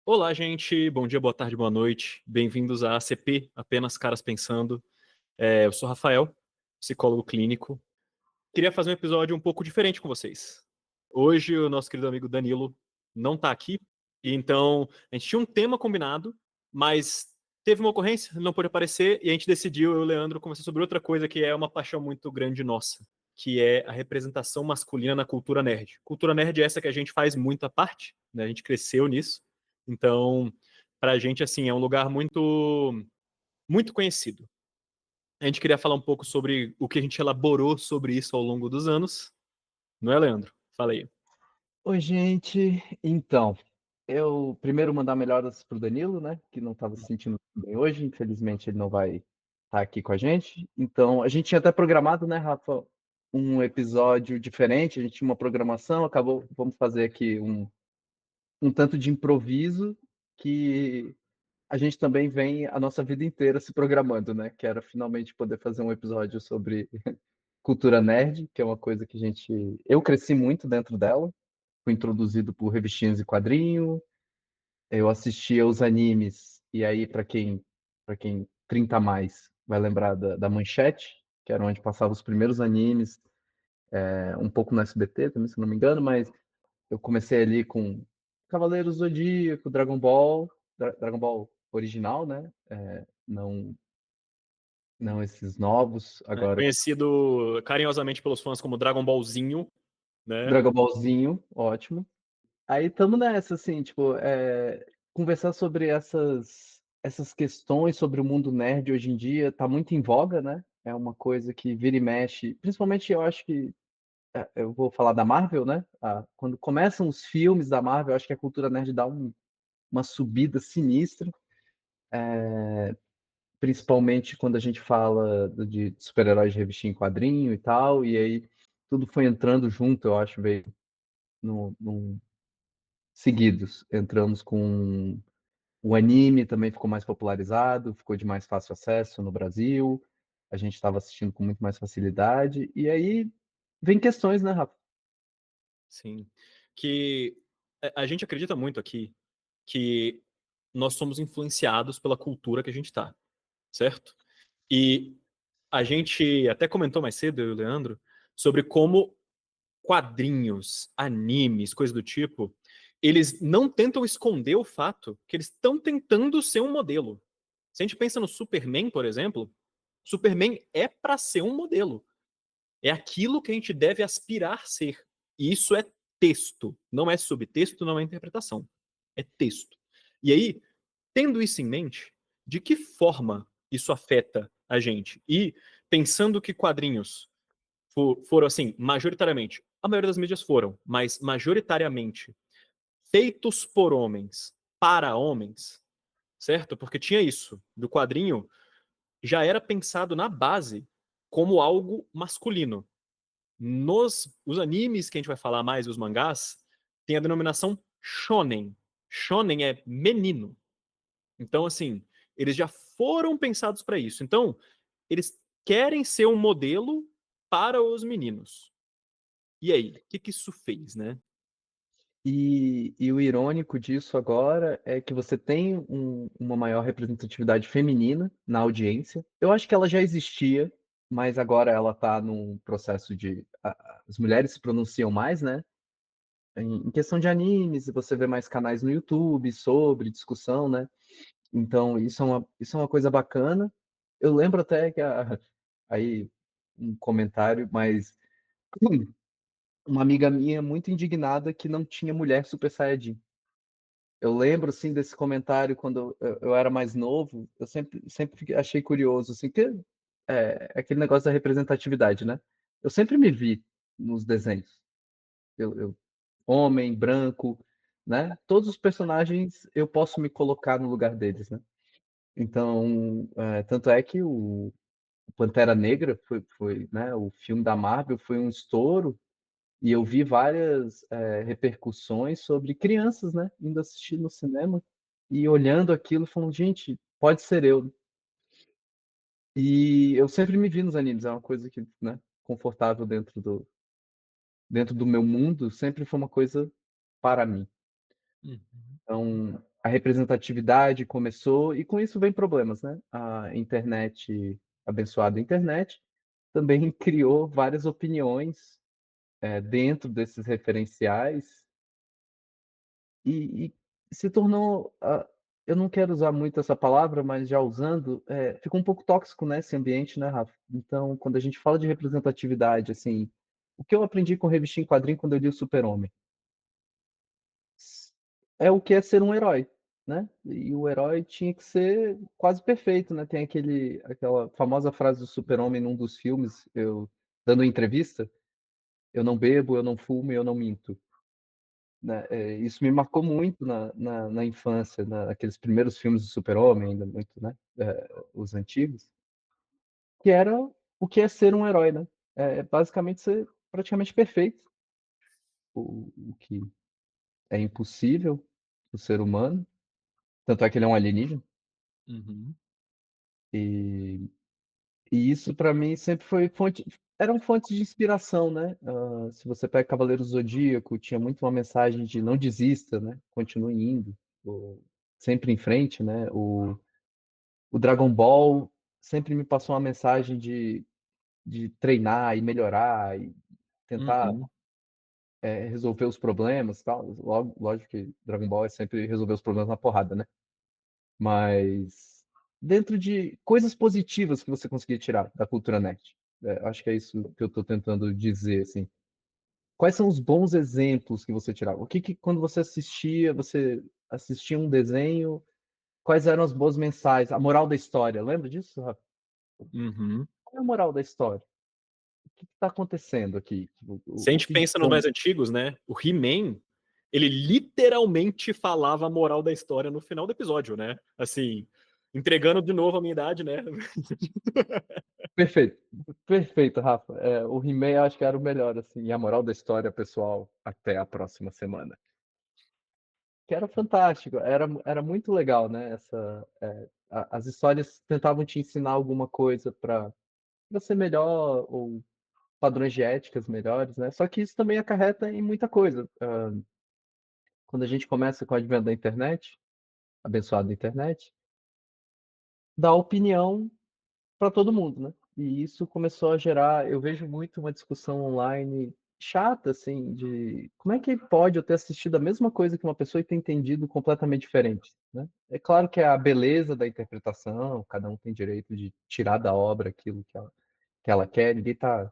Olá, gente. Bom dia, boa tarde, boa noite. Bem-vindos à ACP, Apenas Caras Pensando. Eu sou Rafael, psicólogo clínico. Queria fazer um episódio um pouco diferente com vocês. Hoje, o nosso querido amigo Danilo não tá aqui, e então a gente tinha um tema combinado, mas teve uma ocorrência, ele não pôde aparecer, e a gente decidiu, eu e o Leandro, conversar sobre outra coisa que é uma paixão muito grande nossa, que é a representação masculina na cultura nerd. Cultura nerd é essa que a gente faz muita parte, né? A gente cresceu nisso. Então, pra gente, assim, é um lugar muito conhecido. A gente queria falar um pouco sobre o que a gente elaborou sobre isso ao longo dos anos. Não é, Leandro? Fala aí. Oi, gente. Então, eu primeiro mandar melhoras para o Danilo, né, que não estava se sentindo bem hoje, infelizmente ele não vai estar aqui com a gente. Então, a gente tinha até programado, né, Rafa, um episódio diferente, a gente tinha uma programação, acabou, vamos fazer aqui um tanto de improviso que a gente também vem a nossa vida inteira se programando, né, que era finalmente poder fazer um episódio sobre cultura nerd, que é uma coisa que eu cresci muito dentro dela. Fui introduzido por revistinhas e quadrinho, eu assistia os animes, e aí para quem 30 a mais vai lembrar da Manchete, que era onde passava os primeiros animes, um pouco no SBT também, se não me engano, mas eu comecei ali com Cavaleiros do Zodíaco, Dragon Ball original, né, não esses novos, É agora conhecido carinhosamente pelos fãs como Dragon Ballzinho, né? Dragon Ballzinho, ótimo. Aí estamos nessa, assim, tipo, conversar sobre essas questões sobre o mundo nerd hoje em dia tá muito em voga, né? É uma coisa que vira e mexe, principalmente eu acho que eu vou falar da Marvel, né? Quando começam os filmes da Marvel, eu acho que a cultura nerd dá uma subida sinistra, principalmente quando a gente fala de super-heróis de revistinha em quadrinho e tal, e aí tudo foi entrando junto, eu acho, veio seguidos. Entramos com o anime também ficou mais popularizado, ficou de mais fácil acesso no Brasil, a gente estava assistindo com muito mais facilidade, e aí vem questões, né, Rafa? Sim. Que a gente acredita muito aqui que nós somos influenciados pela cultura que a gente tá, certo? E a gente até comentou mais cedo, eu e o Leandro, sobre como quadrinhos, animes, coisas do tipo, eles não tentam esconder o fato que eles estão tentando ser um modelo. Se a gente pensa no Superman, por exemplo, Superman é para ser um modelo. É aquilo que a gente deve aspirar ser. E isso é texto, não é subtexto, não é interpretação. É texto. E aí, tendo isso em mente, de que forma isso afeta a gente? E pensando que quadrinhos foram assim, majoritariamente, a maioria das mídias foram, mas majoritariamente feitos por homens para homens, certo? Porque tinha isso, do quadrinho já era pensado na base como algo masculino. Os animes que a gente vai falar mais, os mangás, tem a denominação shonen. Shonen é menino. Então, assim, eles já foram pensados para isso. Então, eles querem ser um modelo para os meninos. E aí, o que, que isso fez, né? E o irônico disso agora é que você tem uma maior representatividade feminina na audiência. Eu acho que ela já existia, mas agora ela está num processo de. As mulheres se pronunciam mais, né? Em questão de animes, você vê mais canais no YouTube sobre discussão, né? Então, isso é uma coisa bacana. Eu lembro até que aí um comentário, mas uma amiga minha muito indignada que não tinha mulher Super Saiyajin. Eu lembro assim desse comentário quando eu era mais novo, eu sempre achei curioso assim, que é aquele negócio da representatividade, né? Eu sempre me vi nos desenhos. Eu homem, branco, né? Todos os personagens eu posso me colocar no lugar deles, né? Então, tanto é que o Pantera Negra foi, né, o filme da Marvel foi um estouro e eu vi várias, repercussões sobre crianças, né, indo assistir no cinema e olhando aquilo falando: "Gente, pode ser eu". E eu sempre me vi nos animes, é uma coisa que, né, confortável dentro do meu mundo, sempre foi uma coisa para mim. Uhum. Então a representatividade começou e com isso vem problemas, né. A internet, abençoada internet, também criou várias opiniões, dentro desses referenciais e se tornou, eu não quero usar muito essa palavra, mas já usando, ficou um pouco tóxico, né, esse ambiente, né, Rafa. Então, quando a gente fala de representatividade, assim, o que eu aprendi com revistinha em quadrinho quando eu li o Super-Homem? É o que é ser um herói, né. E o herói tinha que ser quase perfeito, né. Tem aquela famosa frase do Super-Homem num dos filmes, eu dando entrevista: "Eu não bebo, eu não fumo e eu não minto". Né, isso me marcou muito na infância, naqueles primeiros filmes do Super-Homem, ainda muito, né, os antigos, que era o que é ser um herói, né. É basicamente ser praticamente perfeito, o que é impossível para o ser humano, tanto é que ele é um alienígena, Uhum. e e isso pra mim sempre foi fonte eram fontes de inspiração, né. Se você pega Cavaleiro do Zodíaco, tinha muito uma mensagem de não desista, né, continue indo, sempre em frente, né. O Dragon Ball sempre me passou uma mensagem de treinar e melhorar e tentar, Uhum. resolver os problemas, tal. Lógico que Dragon Ball é sempre resolver os problemas na porrada, né. Mas dentro de coisas positivas que você conseguia tirar da cultura nerd. Acho que é isso que eu estou tentando dizer, assim. Quais são os bons exemplos que você tirava? O que que quando você assistia um desenho, quais eram as boas mensagens, a moral da história, lembra disso, Rafa? Uhum. Qual é a moral da história? O que está acontecendo aqui? Tipo, Se a o gente que de pensa nos bom mais antigos, né, o He-Man, ele literalmente falava a moral da história no final do episódio, né, assim, entregando de novo a minha idade, né. perfeito, perfeito, Rafa. O He-Man acho que era o melhor, assim, e a moral da história, pessoal, até a próxima semana. Que era fantástico, era muito legal, né, as histórias tentavam te ensinar alguma coisa pra ser melhor ou padrões de éticas melhores, né, só que isso também acarreta em muita coisa. Quando a gente começa com o advento da internet, abençoada internet, dá opinião para todo mundo, né. E isso começou a gerar eu vejo muito uma discussão online chata, assim, de como é que pode eu ter assistido a mesma coisa que uma pessoa e ter entendido completamente diferente, né. É claro que é a beleza da interpretação, cada um tem direito de tirar da obra aquilo que ela quer, ninguém tá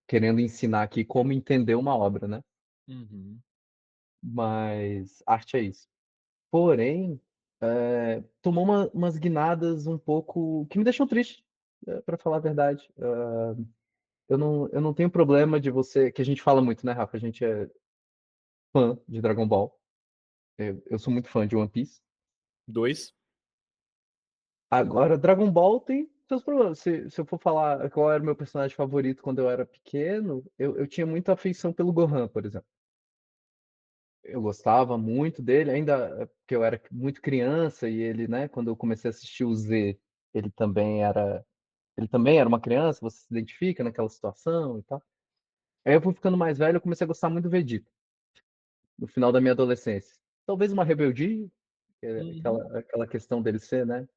querendo ensinar aqui como entender uma obra, né. Uhum. Mas arte é isso. Porém, tomou umas guinadas um pouco que me deixam triste, pra falar a verdade. Eu não tenho problema de você que a gente fala muito, né, Rafa, a gente é fã de Dragon Ball, eu sou muito fã de One Piece. 2. Agora Dragon Ball tem seus problemas, se eu for falar qual era o meu personagem favorito quando eu era pequeno, eu tinha muita afeição pelo Gohan, por exemplo. Eu gostava muito dele, ainda porque eu era muito criança e ele, né, quando eu comecei a assistir o Z, ele também era ele também era uma criança, você se identifica naquela situação e tal. Aí eu fui ficando mais velho, eu comecei a gostar muito do Vegeta, no final da minha adolescência. Talvez uma rebeldia, Uhum. aquela questão dele ser, né,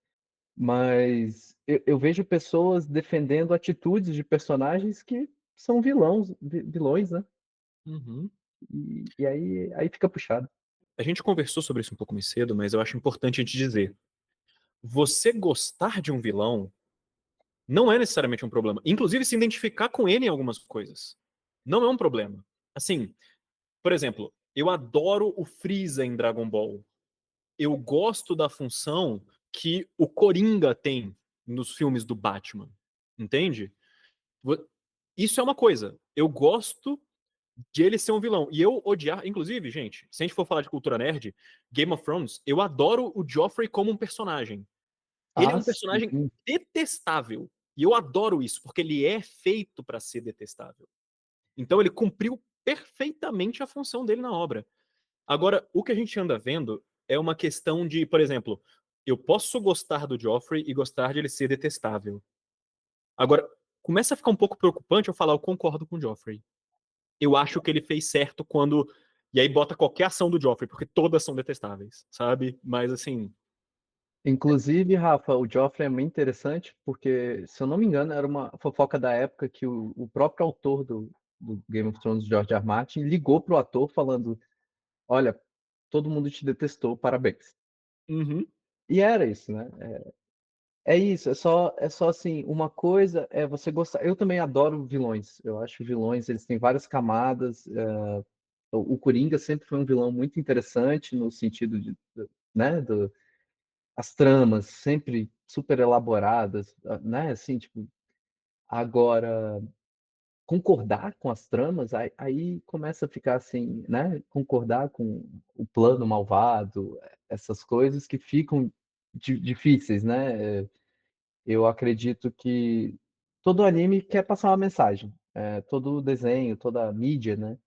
mas eu vejo pessoas defendendo atitudes de personagens que são vilões, né, Uhum. e aí fica puxado. A gente conversou sobre isso um pouco mais cedo, mas eu acho importante a gente dizer, você gostar de um vilão não é necessariamente um problema, inclusive se identificar com ele em algumas coisas, não é um problema. Assim, por exemplo, eu adoro o Freeza em Dragon Ball. Eu gosto da função que o Coringa tem nos filmes do Batman, entende? Vo Isso é uma coisa, eu gosto de ele ser um vilão, e eu odiar inclusive, gente, se a gente for falar de cultura nerd, Game of Thrones, eu adoro o Joffrey como um personagem. Ele é Ah, um personagem sim. detestável, e eu adoro isso, porque ele é feito pra ser detestável. Então ele cumpriu perfeitamente a função dele na obra. Agora, o que a gente anda vendo é uma questão de, por exemplo, eu posso gostar do Joffrey e gostar de ele ser detestável. Agora, começa a ficar um pouco preocupante eu falar: "Eu concordo com o Joffrey". Eu acho que ele fez certo quando E aí bota qualquer ação do Joffrey, porque todas são detestáveis, sabe? Mas assim. Inclusive, Rafa, o Joffrey é muito interessante, porque, se eu não me engano, era uma fofoca da época que o próprio autor do Game of Thrones, George R. R. Martin, ligou pro ator falando: Olha, todo mundo te detestou, parabéns. Uhum, E era isso, né? É isso, é só assim, uma coisa é você gostar. Eu também adoro vilões. Eu acho vilões, eles têm várias camadas. O Coringa sempre foi um vilão muito interessante no sentido de, né, as tramas sempre super elaboradas, né? Assim, tipo, agora concordar com as tramas, aí começa a ficar assim, né? Concordar com o plano malvado, essas coisas que ficam difíceis, né? Eu acredito que todo anime quer passar uma mensagem, todo desenho, toda mídia, né?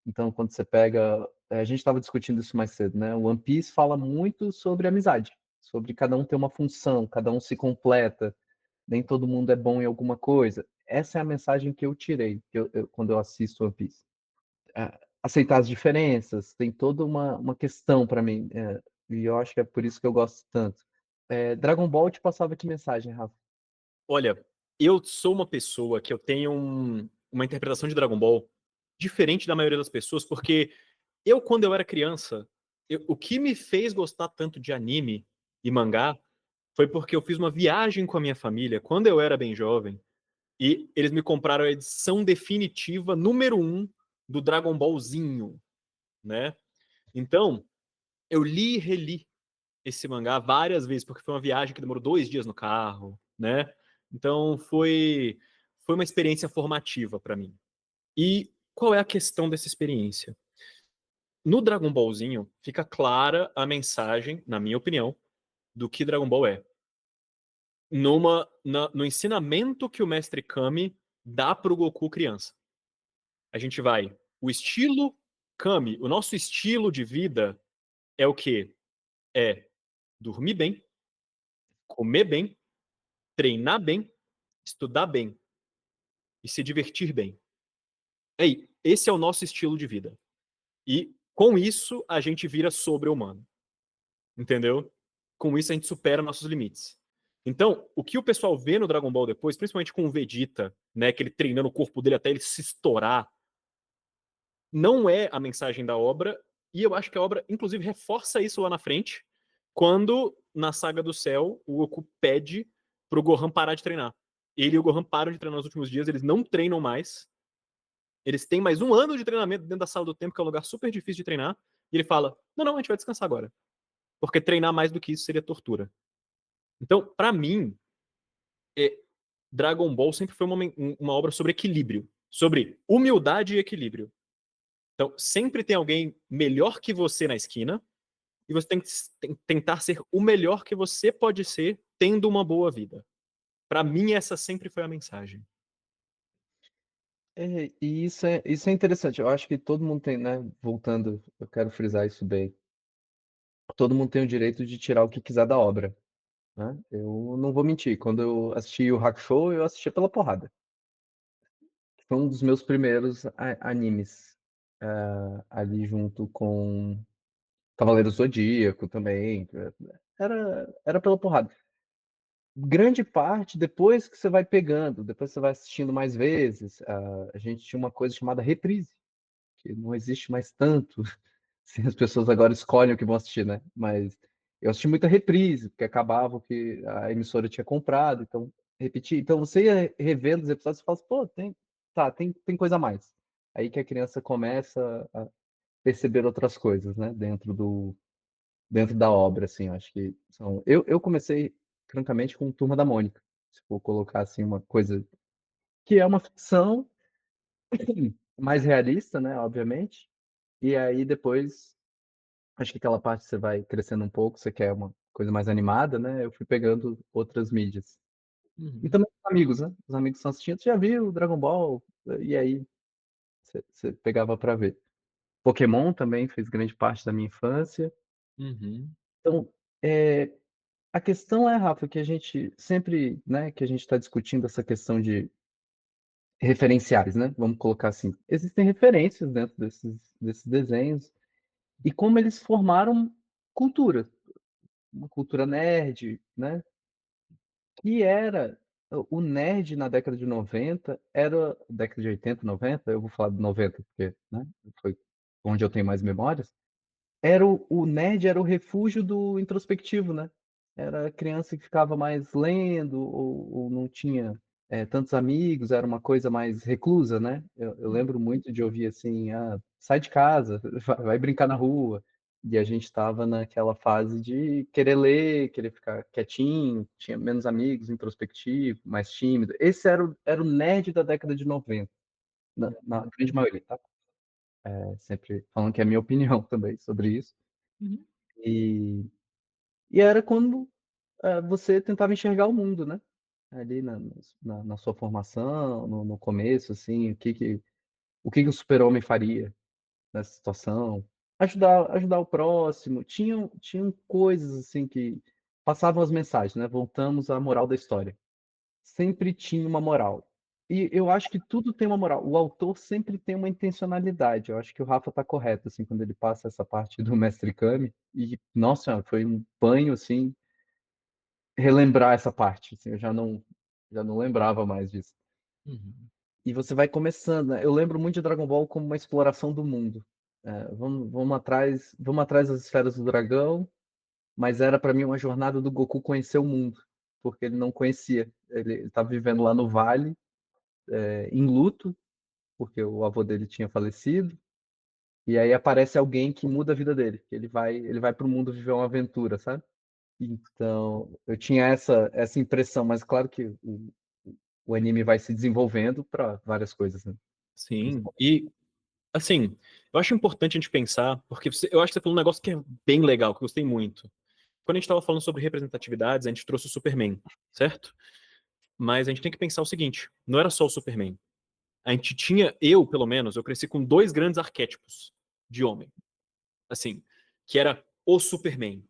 Então, quando você pega. A gente estava discutindo isso mais cedo, né? O One Piece fala muito sobre amizade, sobre cada um ter uma função, cada um se completa, nem todo mundo é bom em alguma coisa. Essa é a mensagem que eu tirei quando eu assisto One Piece. Aceitar as diferenças, tem toda uma questão para mim, e eu acho que é por isso que eu gosto tanto. Dragon Ball te passava que mensagem, Rafa? olha, eu sou uma pessoa que eu tenho uma interpretação de Dragon Ball diferente da maioria das pessoas, porque eu, quando eu era criança, o que me fez gostar tanto de anime e mangá foi porque eu fiz uma viagem com a minha família quando eu era bem jovem e eles me compraram a edição definitiva número 1 do Dragon Ballzinho, né? Então, eu li e reli esse mangá várias vezes, porque foi uma viagem que demorou 2 dias no carro, né? Então foi uma experiência formativa para mim. E qual é a questão dessa experiência? No Dragon Ballzinho fica clara a mensagem, na minha opinião, do que Dragon Ball é. No ensinamento que o mestre Kami dá pro Goku criança. A gente vai. O estilo Kami, o nosso estilo de vida é o quê? É dormir bem, comer bem, treinar bem, estudar bem e se divertir bem. Aí, esse é o nosso estilo de vida. E com isso a gente vira sobre-humano. Entendeu? Com isso a gente supera nossos limites. Então, o que o pessoal vê no Dragon Ball depois, principalmente com o Vegeta, né, que ele treinando o corpo dele até ele se estourar, não é a mensagem da obra, e eu acho que a obra, inclusive, reforça isso lá na frente, quando, na Saga do Céu, o Goku pede pro Gohan parar de treinar. Ele e o Gohan param de treinar nos últimos dias, eles não treinam mais, eles têm mais um ano de treinamento dentro da Sala do Tempo, que é um lugar super difícil de treinar, e ele fala, não, a gente vai descansar agora. Porque treinar mais do que isso seria tortura. Então, para mim, é, Dragon Ball sempre foi uma obra sobre equilíbrio, sobre humildade e equilíbrio. Então, sempre tem alguém melhor que você na esquina, e você tem que tentar ser o melhor que você pode ser, tendo uma boa vida. Para mim, essa sempre foi a mensagem. E isso é interessante. Eu acho que todo mundo tem, né? Voltando, eu quero frisar isso bem. Todo mundo tem o direito de tirar o que quiser da obra, né? Eu não vou mentir. Quando eu assisti o Hakusho, eu assisti pela porrada. Foi um dos meus primeiros animes, ali junto com Cavaleiro Zodíaco também. Era pela porrada. Grande parte depois que você vai pegando, depois você vai assistindo mais vezes. A gente tinha uma coisa chamada reprise, que não existe mais tanto. Sim, as pessoas agora escolhem o que vão assistir, né? Mas eu assisti muita reprise, porque acabava o que a emissora tinha comprado, então repetia. Então você ia revendo os episódios e fala assim, pô, tem coisa a mais. Aí que a criança começa a perceber outras coisas, né? Dentro da obra, assim, eu acho que são. Eu comecei, francamente, com Turma da Mônica. Se for colocar assim uma coisa que é uma ficção mais realista, né? Obviamente. E aí depois acho que aquela parte você vai crescendo um pouco, você quer uma coisa mais animada, né? Eu fui pegando outras mídias. E Uhum, também os amigos, né? Os amigos estão assistindo, você já viu Dragon Ball? E aí você pegava para ver. Pokémon também fez grande parte da minha infância. uhum, Então, a questão é, Rafa, que a gente sempre, né, que a gente está discutindo essa questão de referenciais, né? Vamos colocar assim. Existem referências dentro desses desenhos e como eles formaram cultura, uma cultura nerd, né? Que era o nerd na década de 90 era década de 80, 90, eu vou falar de 90 porque, né, foi onde eu tenho mais memórias. Era o nerd era o refúgio do introspectivo, né. Era a criança que ficava mais lendo ou não tinha, tantos amigos, era uma coisa mais reclusa, né. Eu lembro muito de ouvir assim: "Ah, sai de casa, vai brincar na rua". E a gente estava naquela fase de querer ler, querer ficar quietinho, tinha menos amigos, introspectivo, mais tímido. Esse era o nerd da década de 90, na grande maioria, tá. Sempre falando que é a minha opinião também sobre isso. Uhum. E e era quando, você tentava enxergar o mundo, né, ali na sua formação, no começo, assim, o que que o super-homem faria nessa situação, ajudar o próximo, tinham coisas, assim, que passavam as mensagens, né, voltamos à moral da história. Sempre tinha uma moral. E eu acho que tudo tem uma moral. O autor sempre tem uma intencionalidade. Eu acho que o Rafa tá correto, assim, quando ele passa essa parte do Mestre Kami e, nossa senhora, foi um banho, assim, relembrar essa parte, assim, eu já não lembrava mais disso. Uhum. E você vai começando, né, eu lembro muito de Dragon Ball como uma exploração do mundo. Vamos atrás das esferas do dragão, mas era pra mim uma jornada do Goku conhecer o mundo, porque ele não conhecia. Ele estava vivendo lá no vale, em luto, porque o avô dele tinha falecido, e aí aparece alguém que muda a vida dele, ele vai para o mundo viver uma aventura, sabe. Então, eu tinha essa impressão, mas claro que o anime vai se desenvolvendo para várias coisas, né, Sim. principalmente. E, assim, eu acho importante a gente pensar, porque eu acho que você falou um negócio que é bem legal, que eu gostei muito. Quando a gente estava falando sobre representatividades, a gente trouxe o Superman, certo? Mas a gente tem que pensar o seguinte: não era só o Superman. A gente tinha, eu pelo menos, eu cresci com dois grandes arquétipos de homem. Assim, que era o Superman,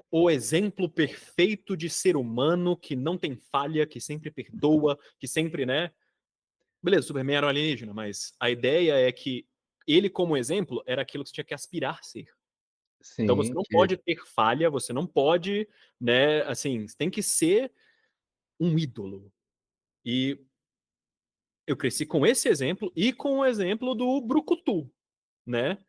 o exemplo perfeito de ser humano que não tem falha, que sempre perdoa, que sempre, né? Beleza, o Superman era um alienígena, mas a ideia é que ele, como exemplo, era aquilo que você tinha que aspirar a ser. Então você Sim, não que pode ter falha, você não pode, né? Assim, tem que ser um ídolo. E eu cresci com esse exemplo e com o exemplo do Brucutu, né?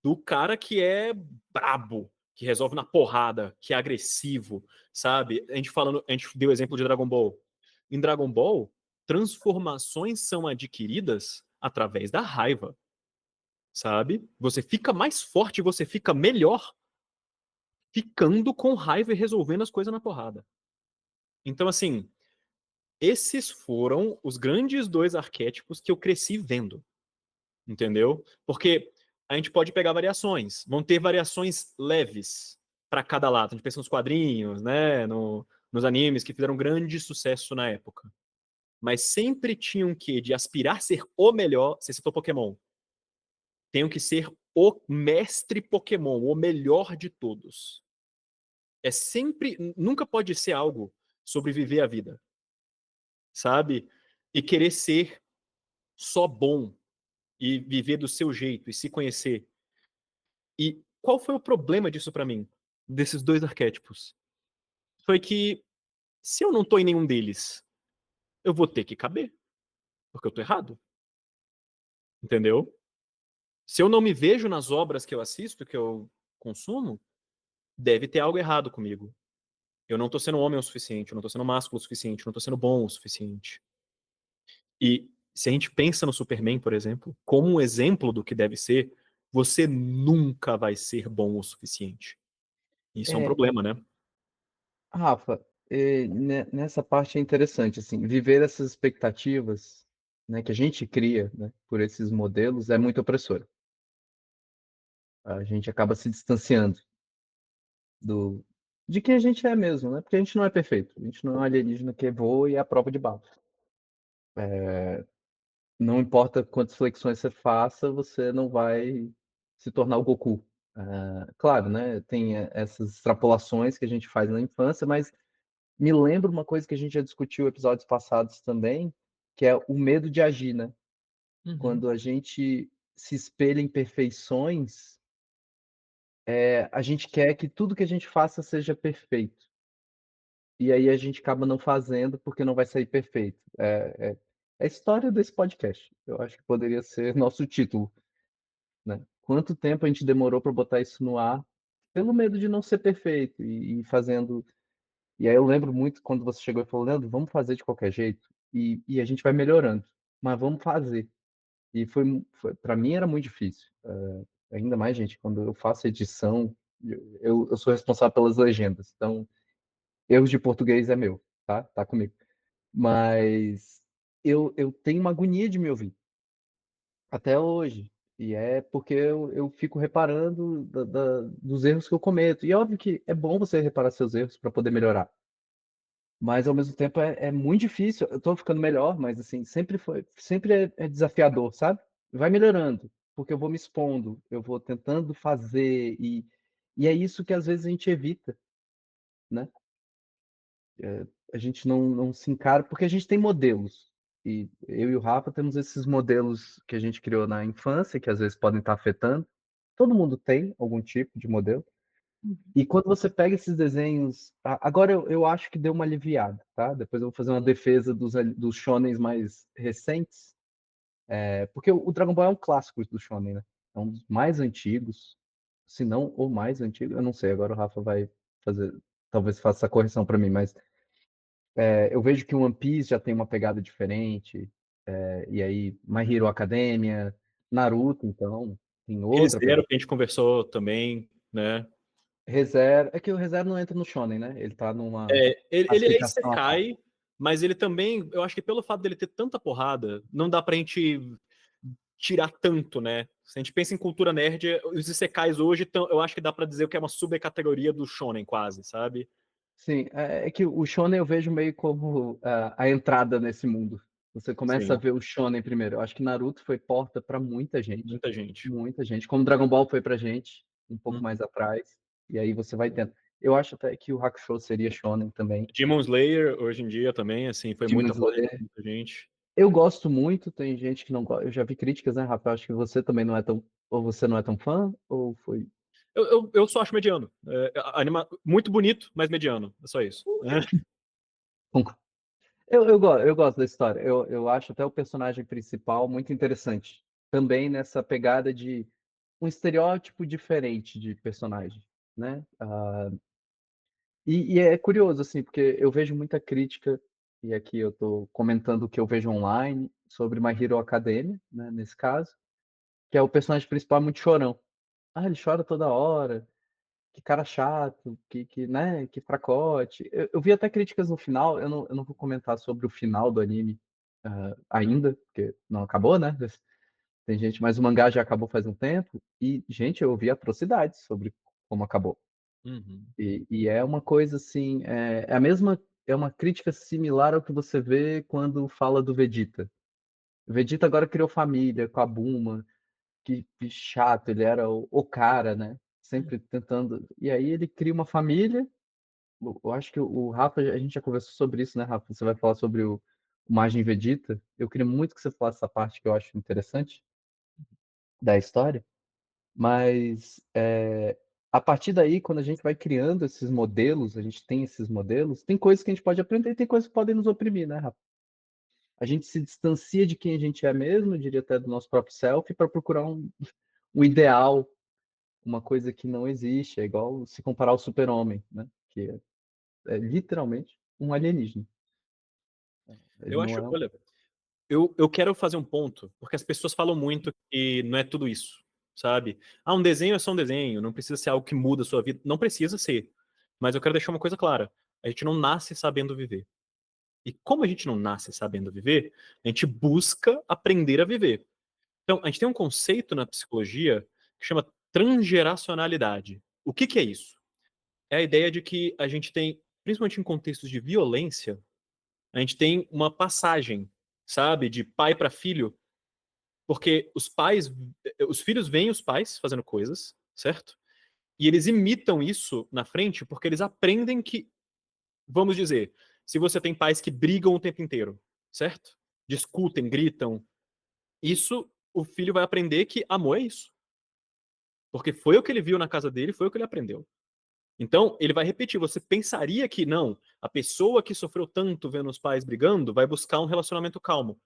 Do cara que é brabo, que resolve na porrada, que é agressivo, sabe? A gente deu o exemplo de Dragon Ball. Em Dragon Ball, transformações são adquiridas através da raiva, sabe? Você fica mais forte, você fica melhor ficando com raiva e resolvendo as coisas na porrada. Então, assim, esses foram os grandes dois arquétipos que eu cresci vendo. Entendeu? Porque a gente pode pegar variações, vão ter variações leves para cada lado. A gente pensa nos quadrinhos, né, nos animes que fizeram grande sucesso na época. Mas sempre tinham que, de aspirar a ser o melhor, você citou Pokémon, tenham que ser o mestre Pokémon, o melhor de todos. É sempre, nunca pode ser algo sobre viver a vida, sabe? E querer ser só bom e viver do seu jeito e se conhecer. E qual foi o problema disso pra mim? Desses dois arquétipos? Foi que se eu não tô em nenhum deles, eu vou ter que caber, porque eu tô errado, entendeu? Se eu não me vejo nas obras que eu assisto, que eu consumo, deve ter algo errado comigo. Eu não tô sendo homem o suficiente, eu não tô sendo másculo o suficiente, eu não tô sendo bom o suficiente. E se a gente pensa no Superman, por exemplo, como um exemplo do que deve ser, você nunca vai ser bom o suficiente. Isso é um é, problema, né? Rafa, nessa parte é interessante, assim, viver essas expectativas, né, que a gente cria, né, por esses modelos é muito opressor. A gente acaba se distanciando do de quem a gente é mesmo, né, porque a gente não é perfeito, a gente não é um alienígena que voa e é a prova de bala. Não importa quantas flexões você faça, você não vai se tornar o Goku. Claro, né, tem essas extrapolações que a gente faz na infância, mas me lembra uma coisa que a gente já discutiu episódios passados também, que é o medo de agir, né. Uhum. Quando a gente se espelha em perfeições, a gente quer que tudo que a gente faça seja perfeito. E aí a gente acaba não fazendo, porque não vai sair perfeito. É a história desse podcast. Eu acho que poderia ser nosso título, né. Quanto tempo a gente demorou para botar isso no ar, pelo medo de não ser perfeito e fazendo. E aí eu lembro muito quando você chegou e falou: "Leandro, vamos fazer de qualquer jeito, e a gente vai melhorando, mas vamos fazer". E foi para mim era muito difícil, ainda mais, gente, quando eu faço edição, eu sou responsável pelas legendas, então erros de português é meu, tá comigo. Mas eu tenho uma agonia de me ouvir, até hoje, e é porque eu fico reparando dos erros que eu cometo. E é óbvio que é bom você reparar seus erros para poder melhorar, mas ao mesmo tempo é muito difícil. Eu tô ficando melhor, mas assim, sempre é desafiador, sabe. Vai melhorando, porque eu vou me expondo, eu vou tentando fazer e é isso que às vezes a gente evita, né. A gente não se encara porque a gente tem modelos, e eu e o Rafa temos esses modelos que a gente criou na infância, que às vezes podem estar afetando. Todo mundo tem algum tipo de modelo. E quando você pega esses desenhos agora eu acho que deu uma aliviada, tá, depois eu vou fazer uma defesa dos shonens mais recentes, porque o Dragon Ball é um clássico do shonen, né, é um dos mais antigos, se não o mais antigo, eu não sei, agora o Rafa vai fazer, talvez faça essa correção pra mim, mas eu vejo que o One Piece já tem uma pegada diferente, e aí My Hero Academia, Naruto então, tem outra Re:Zero, pegada. que a gente conversou também, né. Re:Zero é que o Re:Zero não entra no shonen, né, ele tá numa Ele é classificação à parte. isekai, mas ele também, eu acho que pelo fato dele ter tanta porrada, não dá pra gente tirar tanto, né. Se a gente pensa em cultura nerd, os isekais hoje eu acho que dá pra dizer que é uma subcategoria do shonen quase, sabe. Sim, é que o shonen eu vejo meio como a entrada nesse mundo. Você começa a Sim, ver o shonen primeiro. Eu acho que Naruto foi porta pra muita gente. muita gente, como Dragon Ball foi pra gente, um pouco Hum. mais atrás, e aí você vai tendo. Eu acho até que o Hakusho seria shonen também. Demon Slayer, hoje em dia também, assim, foi Demon muita porta pra Slayer. muita gente. Eu gosto muito, tem gente que não gosta. Eu já vi críticas, né, Rafael, acho que você também não é tão, ou você não é tão fã, ou foi Eu só acho mediano. Muito bonito, mas mediano, é só isso. eu gosto da história. Eu acho até o personagem principal muito interessante, também nessa pegada de um estereótipo diferente de personagem, né. E é curioso, assim, porque eu vejo muita crítica, e aqui eu tô comentando o que eu vejo online, sobre My Hero Academia, né, nesse caso, que é o personagem principal é muito chorão. "Ah, ele chora toda hora, que cara chato, né, que fracote". Eu vi até críticas no final, eu não vou comentar sobre o final do anime, ainda, porque não acabou, né, tem gente, mas o mangá já acabou faz um tempo, e, gente, eu ouvi atrocidades sobre como acabou. Uhum. E é uma coisa assim, é a mesma, é uma crítica similar ao que você vê quando fala do Vegeta. O Vegeta agora criou família com a Bulma, que chato, ele era o cara, né, sempre tentando, e aí ele cria uma família. Eu acho que o Rafa, a gente já conversou sobre isso, né, Rafa, você vai falar sobre o Majin Vegeta. Eu queria muito que você falasse essa parte que eu acho interessante da história, mas, a partir daí, quando a gente vai criando esses modelos, a gente tem esses modelos, tem coisas que a gente pode aprender e tem coisas que podem nos oprimir, né, Rafa. A gente se distancia de quem a gente é mesmo, eu diria até do nosso próprio self, para procurar um ideal, uma coisa que não existe, é igual se comparar ao Super-Homem, né, que é literalmente um alienígena. Ele Eu não acho, é um. olha, eu quero fazer um ponto, porque as pessoas falam muito que não é tudo isso, sabe. Um desenho é só um desenho, não precisa ser algo que muda a sua vida. Não precisa ser, mas eu quero deixar uma coisa clara: a gente não nasce sabendo viver. E como a gente não nasce sabendo viver, a gente busca aprender a viver. Então, a gente tem um conceito na psicologia que chama transgeracionalidade. O que que é isso? É a ideia de que a gente tem, principalmente em contextos de violência, a gente tem uma passagem, sabe, de pai para filho, porque os filhos veem os pais fazendo coisas, certo? E eles imitam isso na frente porque eles aprendem que, vamos dizer, se você tem pais que brigam o tempo inteiro, certo? discutem, gritam. Isso, o filho vai aprender que amor é isso. Porque foi o que ele viu na casa dele, foi o que ele aprendeu. Então, ele vai repetir. Você pensaria que não, a pessoa que sofreu tanto vendo os pais brigando vai buscar um relacionamento calmo.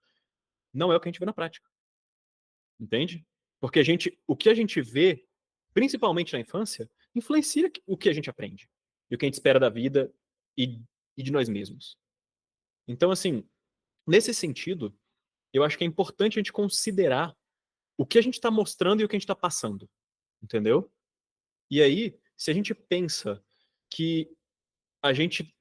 Não é o que a gente vê na prática, entende? Porque o que a gente vê, principalmente na infância, influencia o que a gente aprende e o que a gente espera da vida e, e de nós mesmos. Então, assim, nesse sentido, eu acho que é importante a gente considerar o que a gente está mostrando e o que a gente está passando, entendeu? E aí, se a gente pensa que a gente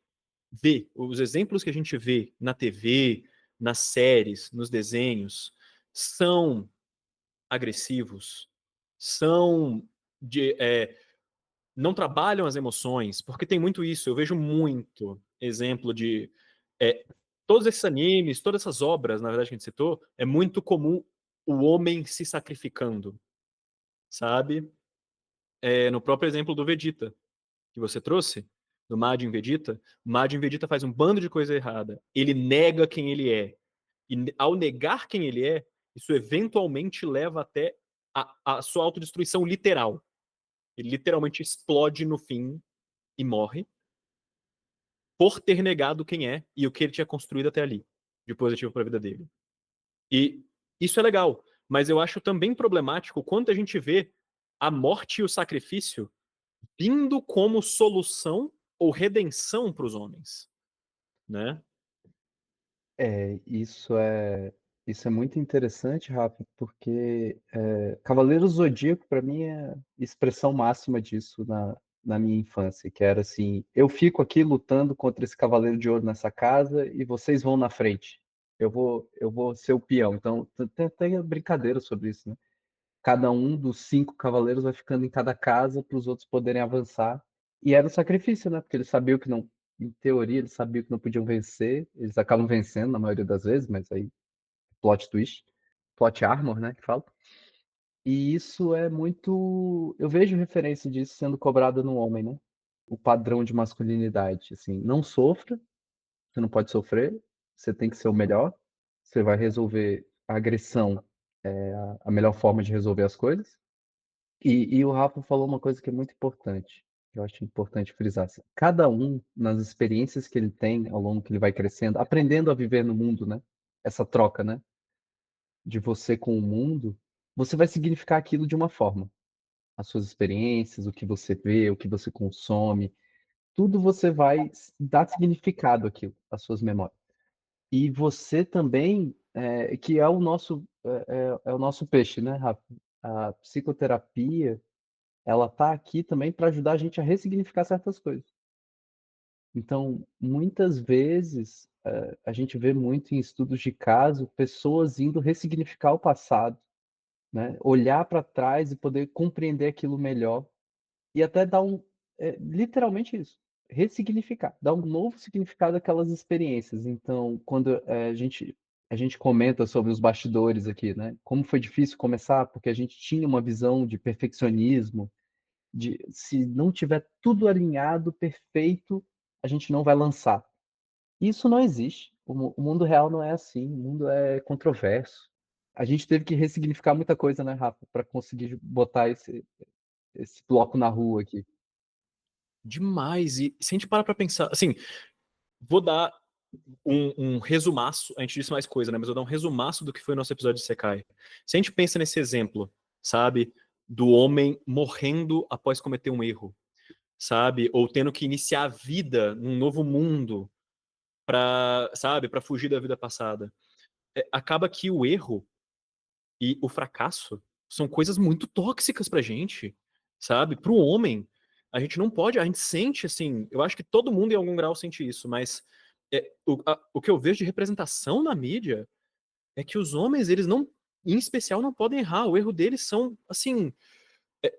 vê, os exemplos que a gente vê na TV, nas séries, nos desenhos, são agressivos, são não trabalham as emoções, porque tem muito isso. Eu vejo muito exemplo de é, todos esses animes, todas essas obras, na verdade, que a gente citou, é muito comum o homem se sacrificando, sabe? No próprio exemplo do Vegeta, que você trouxe, do Majin Vegeta, o Majin Vegeta faz um bando de coisa errada. Ele nega quem ele é. E ao negar quem ele é, isso eventualmente leva até a sua autodestruição literal. Ele literalmente explode no fim e morre por ter negado quem é e o que ele tinha construído até ali, de positivo para a vida dele. E isso é legal, mas eu acho também problemático quando a gente vê a morte e o sacrifício vindo como solução ou redenção para os homens, né? Isso é muito interessante, Rafa, porque Cavaleiro Zodíaco, para mim, é a expressão máxima disso na minha infância, que era assim, eu fico aqui lutando contra esse Cavaleiro de Ouro nessa casa e vocês vão na frente. Eu vou ser o peão. Então, tem brincadeira sobre isso, né? Cada um dos 5 cavaleiros vai ficando em cada casa para os outros poderem avançar. E era o sacrifício, né? Porque eles sabiam que não, em teoria, eles sabiam que não podiam vencer. Eles acabam vencendo na maioria das vezes, mas aí plot twist, plot armor, né? Que fala. E isso é muito. Eu vejo referência disso sendo cobrada no homem, né? O padrão de masculinidade. Assim, não sofra, você não pode sofrer, você tem que ser o melhor, você vai resolver a agressão, a melhor forma de resolver as coisas. E o Rafa falou uma coisa que é muito importante, que eu acho importante frisar. Assim, cada um, nas experiências que ele tem ao longo que ele vai crescendo, aprendendo a viver no mundo, né? Essa troca, né? De você com o mundo, você vai significar aquilo de uma forma. As suas experiências, o que você vê, o que você consome, tudo você vai dar significado àquilo, às suas memórias. E você também, que é o nosso peixe, né, Rafa? A psicoterapia ela tá aqui também para ajudar a gente a ressignificar certas coisas. Então, muitas vezes, a gente vê muito em estudos de caso, pessoas indo ressignificar o passado, né? Olhar para trás e poder compreender aquilo melhor e até dar literalmente isso, ressignificar, dar um novo significado àquelas experiências. Então, quando a gente comenta sobre os bastidores aqui, né? Como foi difícil começar, porque a gente tinha uma visão de perfeccionismo, de se não tiver tudo alinhado, perfeito, a gente não vai lançar. Isso não existe. O mundo real não é assim. O mundo é controverso. A gente teve que ressignificar muita coisa, né, Rafa, para conseguir botar esse bloco na rua aqui. Demais. E se a gente parar pra pensar, assim, vou dar um resumaço, a gente disse mais coisa, né? Mas vou dar um resumaço do que foi o nosso episódio de Sekai. Se a gente pensa nesse exemplo, sabe, do homem morrendo após cometer um erro, sabe, ou tendo que iniciar a vida num novo mundo para, sabe, para fugir da vida passada. Acaba que o erro e o fracasso são coisas muito tóxicas pra gente, sabe? Pro homem, a gente não pode, a gente sente assim, eu acho que todo mundo em algum grau sente isso, mas o que eu vejo de representação na mídia é que os homens, eles não, em especial, não podem errar. O erro deles são, assim,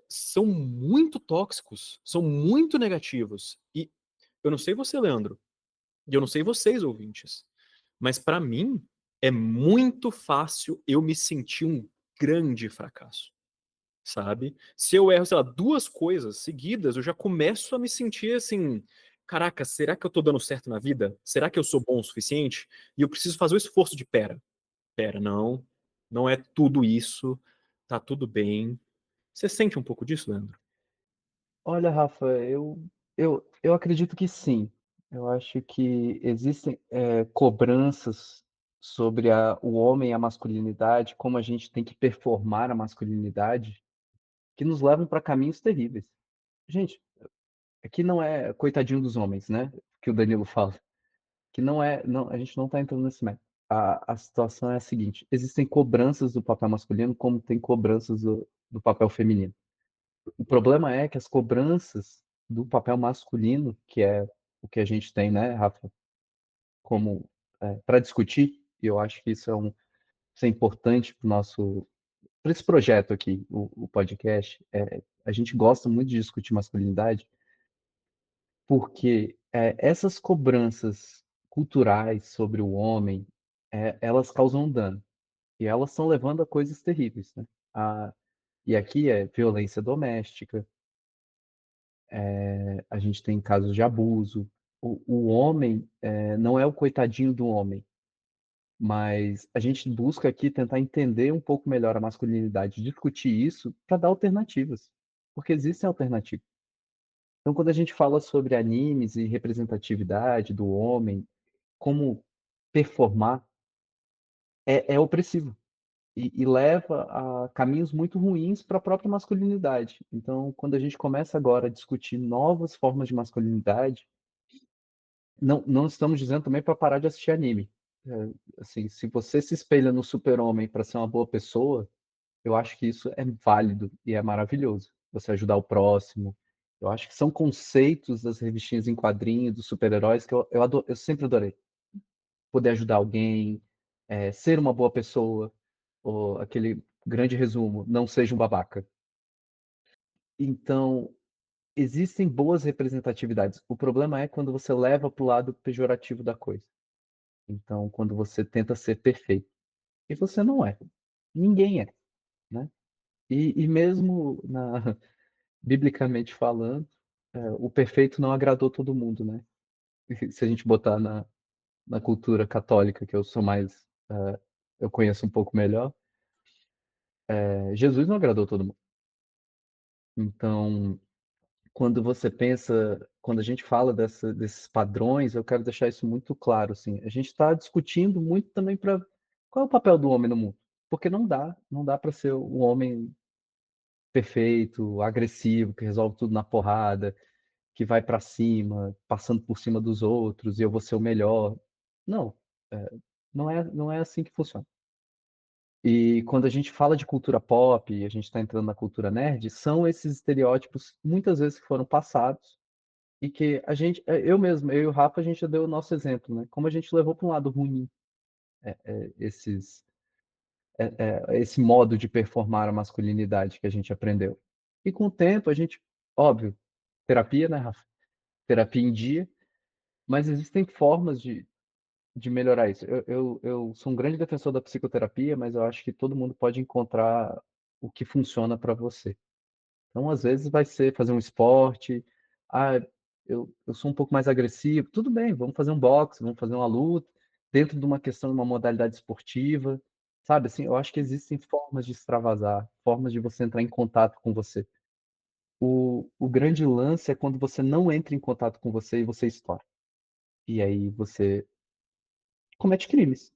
são muito tóxicos, são muito negativos. E eu não sei você, Leandro, e eu não sei vocês, ouvintes, mas pra mim é muito fácil eu me sentir um grande fracasso, sabe? Se eu erro, sei lá, 2 coisas seguidas, eu já começo a me sentir assim, caraca, será que eu tô dando certo na vida? Será que eu sou bom o suficiente? E eu preciso fazer o esforço de pera. "Espera, não, não é tudo isso, tá tudo bem". Você sente um pouco disso, Leandro? Olha, Rafa, eu acredito que sim. Eu acho que existem, cobranças sobre o homem e a masculinidade, como a gente tem que performar a masculinidade, que nos levam para caminhos terríveis. Gente, aqui não é coitadinho dos homens, né, que o Danilo fala, que não é não, a gente não está entrando nesse mérito. A situação é a seguinte: existem cobranças do papel masculino, como tem cobranças do papel feminino. O problema é que as cobranças do papel masculino, que é o que a gente tem, né, Rafa, como, para discutir, e eu acho que isso é importante para o nosso para esse projeto aqui, o podcast, a gente gosta muito de discutir masculinidade, porque, essas cobranças culturais sobre o homem, elas causam dano, e elas estão levando a coisas terríveis, né. A e aqui é violência doméstica, a gente tem casos de abuso. O homem, não é o coitadinho do homem, mas a gente busca aqui tentar entender um pouco melhor a masculinidade, discutir isso para dar alternativas, porque existem alternativas. Então, quando a gente fala sobre animes e representatividade do homem, como performar, é opressivo e leva a caminhos muito ruins para a própria masculinidade. Então, quando a gente começa agora a discutir novas formas de masculinidade, não estamos dizendo também para parar de assistir anime. Assim, se você se espelha no Super-Homem para ser uma boa pessoa, eu acho que isso é válido e é maravilhoso. Você ajudar o próximo. Eu acho que são conceitos das revistinhas em quadrinhos, dos super-heróis, que eu sempre adorei. Poder ajudar alguém, ser uma boa pessoa, ou aquele grande resumo, não seja um babaca. Então, existem boas representatividades. O problema é quando você leva para o lado pejorativo da coisa. Então, quando você tenta ser perfeito, e você não é, ninguém é, né. E mesmo biblicamente falando, o perfeito não agradou todo mundo, né. Se a gente botar na cultura católica, que eu sou mais, eu conheço um pouco melhor, Jesus não agradou todo mundo. Então, quando a gente fala desses padrões, eu quero deixar isso muito claro, assim, a gente está discutindo muito também para qual é o papel do homem no mundo, porque não dá para ser o homem perfeito, agressivo, que resolve tudo na porrada, que vai para cima, passando por cima dos outros e eu vou ser o melhor. Não, eh, não é assim que funciona. E quando a gente fala de cultura pop, e a gente está entrando na cultura nerd, são esses estereótipos, muitas vezes, que foram passados e que a gente, eu mesmo, eu e o Rafa, a gente já deu o nosso exemplo, né, como a gente levou para um lado ruim, esses esse modo de performar a masculinidade que a gente aprendeu. E com o tempo a gente, óbvio, terapia, né, Rafa? Terapia em dia, mas existem formas de melhorar isso. Eu sou um grande defensor da psicoterapia, mas eu acho que todo mundo pode encontrar o que funciona para você. Então, às vezes, vai ser fazer um esporte. "Ah, eu sou um pouco mais agressivo", tudo bem, vamos fazer um boxe, vamos fazer uma luta, dentro de uma questão de uma modalidade esportiva, sabe, assim, eu acho que existem formas de extravasar, formas de você entrar em contato com você. O grande lance é quando você não entra em contato com você e você estoura. E aí você comete crimes.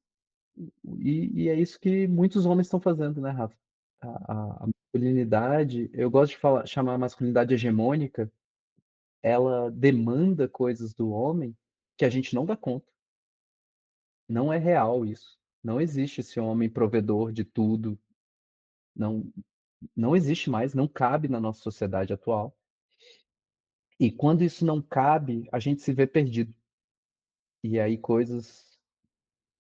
E é isso que muitos homens estão fazendo, né, Rafa? A masculinidade, eu gosto de chamar a masculinidade hegemônica, ela demanda coisas do homem que a gente não dá conta. Não é real isso. Não existe esse homem provedor de tudo. Não, não existe mais, não cabe na nossa sociedade atual. E quando isso não cabe, a gente se vê perdido. E aí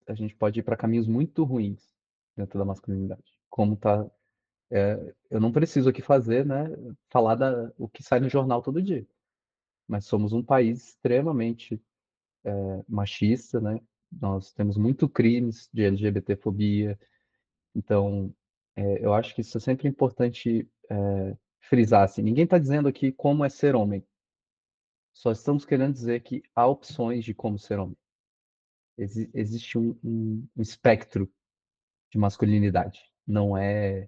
a gente pode ir para caminhos muito ruins dentro da masculinidade. Como tá, eu não preciso aqui fazer, né, falar o que sai no jornal todo dia. Mas somos um país extremamente machista, né? Nós temos muito crimes de LGBTfobia, então eu acho que isso é sempre importante frisar. Assim, ninguém está dizendo aqui como é ser homem, só estamos querendo dizer que há opções de como ser homem. Existe um espectro de masculinidade. Não é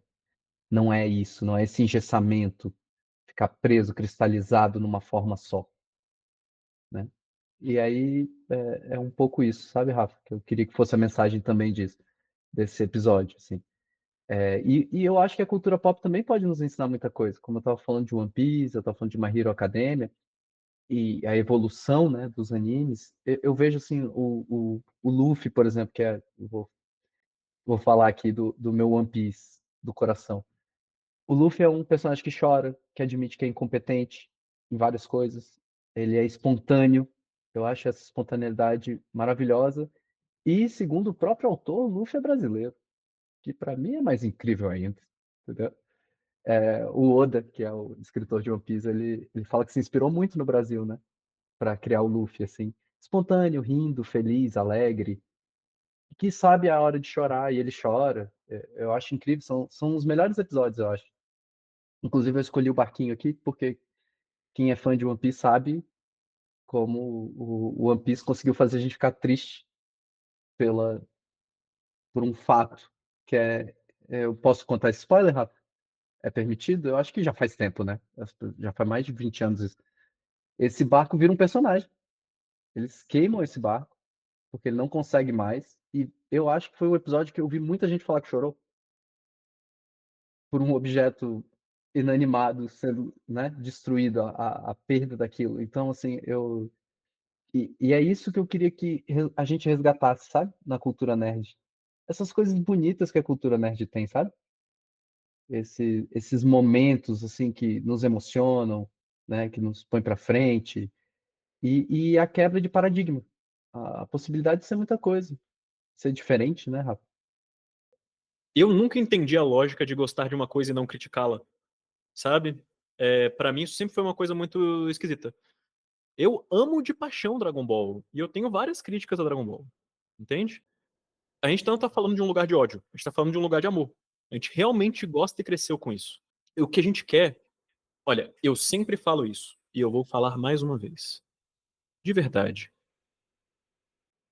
isso, não é esse engessamento, ficar preso, cristalizado numa forma só, né. E aí, é um pouco isso, sabe, Rafa, que eu queria que fosse a mensagem também disso, desse episódio, assim. E eu acho que a cultura pop também pode nos ensinar muita coisa, como eu estava falando de One Piece, eu estava falando de My Hero Academia, e a evolução, né, dos animes, eu vejo, assim, o Luffy, por exemplo, que é eu vou falar aqui do meu One Piece do coração. O Luffy é um personagem que chora, que admite que é incompetente em várias coisas. Ele é espontâneo. Eu acho essa espontaneidade maravilhosa. E, segundo o próprio autor, o Luffy é brasileiro, que para mim é mais incrível ainda, entendeu? O Oda, que é o escritor de One Piece, ele fala que se inspirou muito no Brasil, né, para criar o Luffy assim, espontâneo, rindo, feliz, alegre, que sabe a hora de chorar e ele chora. Eu acho incrível, são os melhores episódios, eu acho. Inclusive, eu escolhi o barquinho aqui porque quem é fã de One Piece sabe como o One Piece conseguiu fazer a gente ficar triste pela, por um fato que eu posso contar esse spoiler, Rafa? É permitido? Eu acho que já faz tempo, né? Já faz mais de 20 anos isso. Esse barco vira um personagem. Eles queimam esse barco porque ele não consegue mais. E eu acho que foi um episódio que eu vi muita gente falar que chorou por um objeto inanimado sendo, né, destruído, a perda daquilo. Então, assim, e é isso que eu queria que a gente resgatasse, sabe? Na cultura nerd. Essas coisas bonitas que a cultura nerd tem, sabe? Esses momentos, assim, que nos emocionam, né? Que nos põe para frente. E a quebra de paradigma. A possibilidade de ser muita coisa. Ser diferente, né, Rafa? Eu nunca entendi a lógica de gostar de uma coisa e não criticá-la, sabe? Para mim, isso sempre foi uma coisa muito esquisita. Eu amo de paixão Dragon Ball. E eu tenho várias críticas a Dragon Ball. Entende? A gente não tá falando de um lugar de ódio. A gente tá falando de um lugar de amor. A gente realmente gosta e cresceu com isso. E o que a gente quer. Olha, eu sempre falo isso. E eu vou falar mais uma vez. De verdade.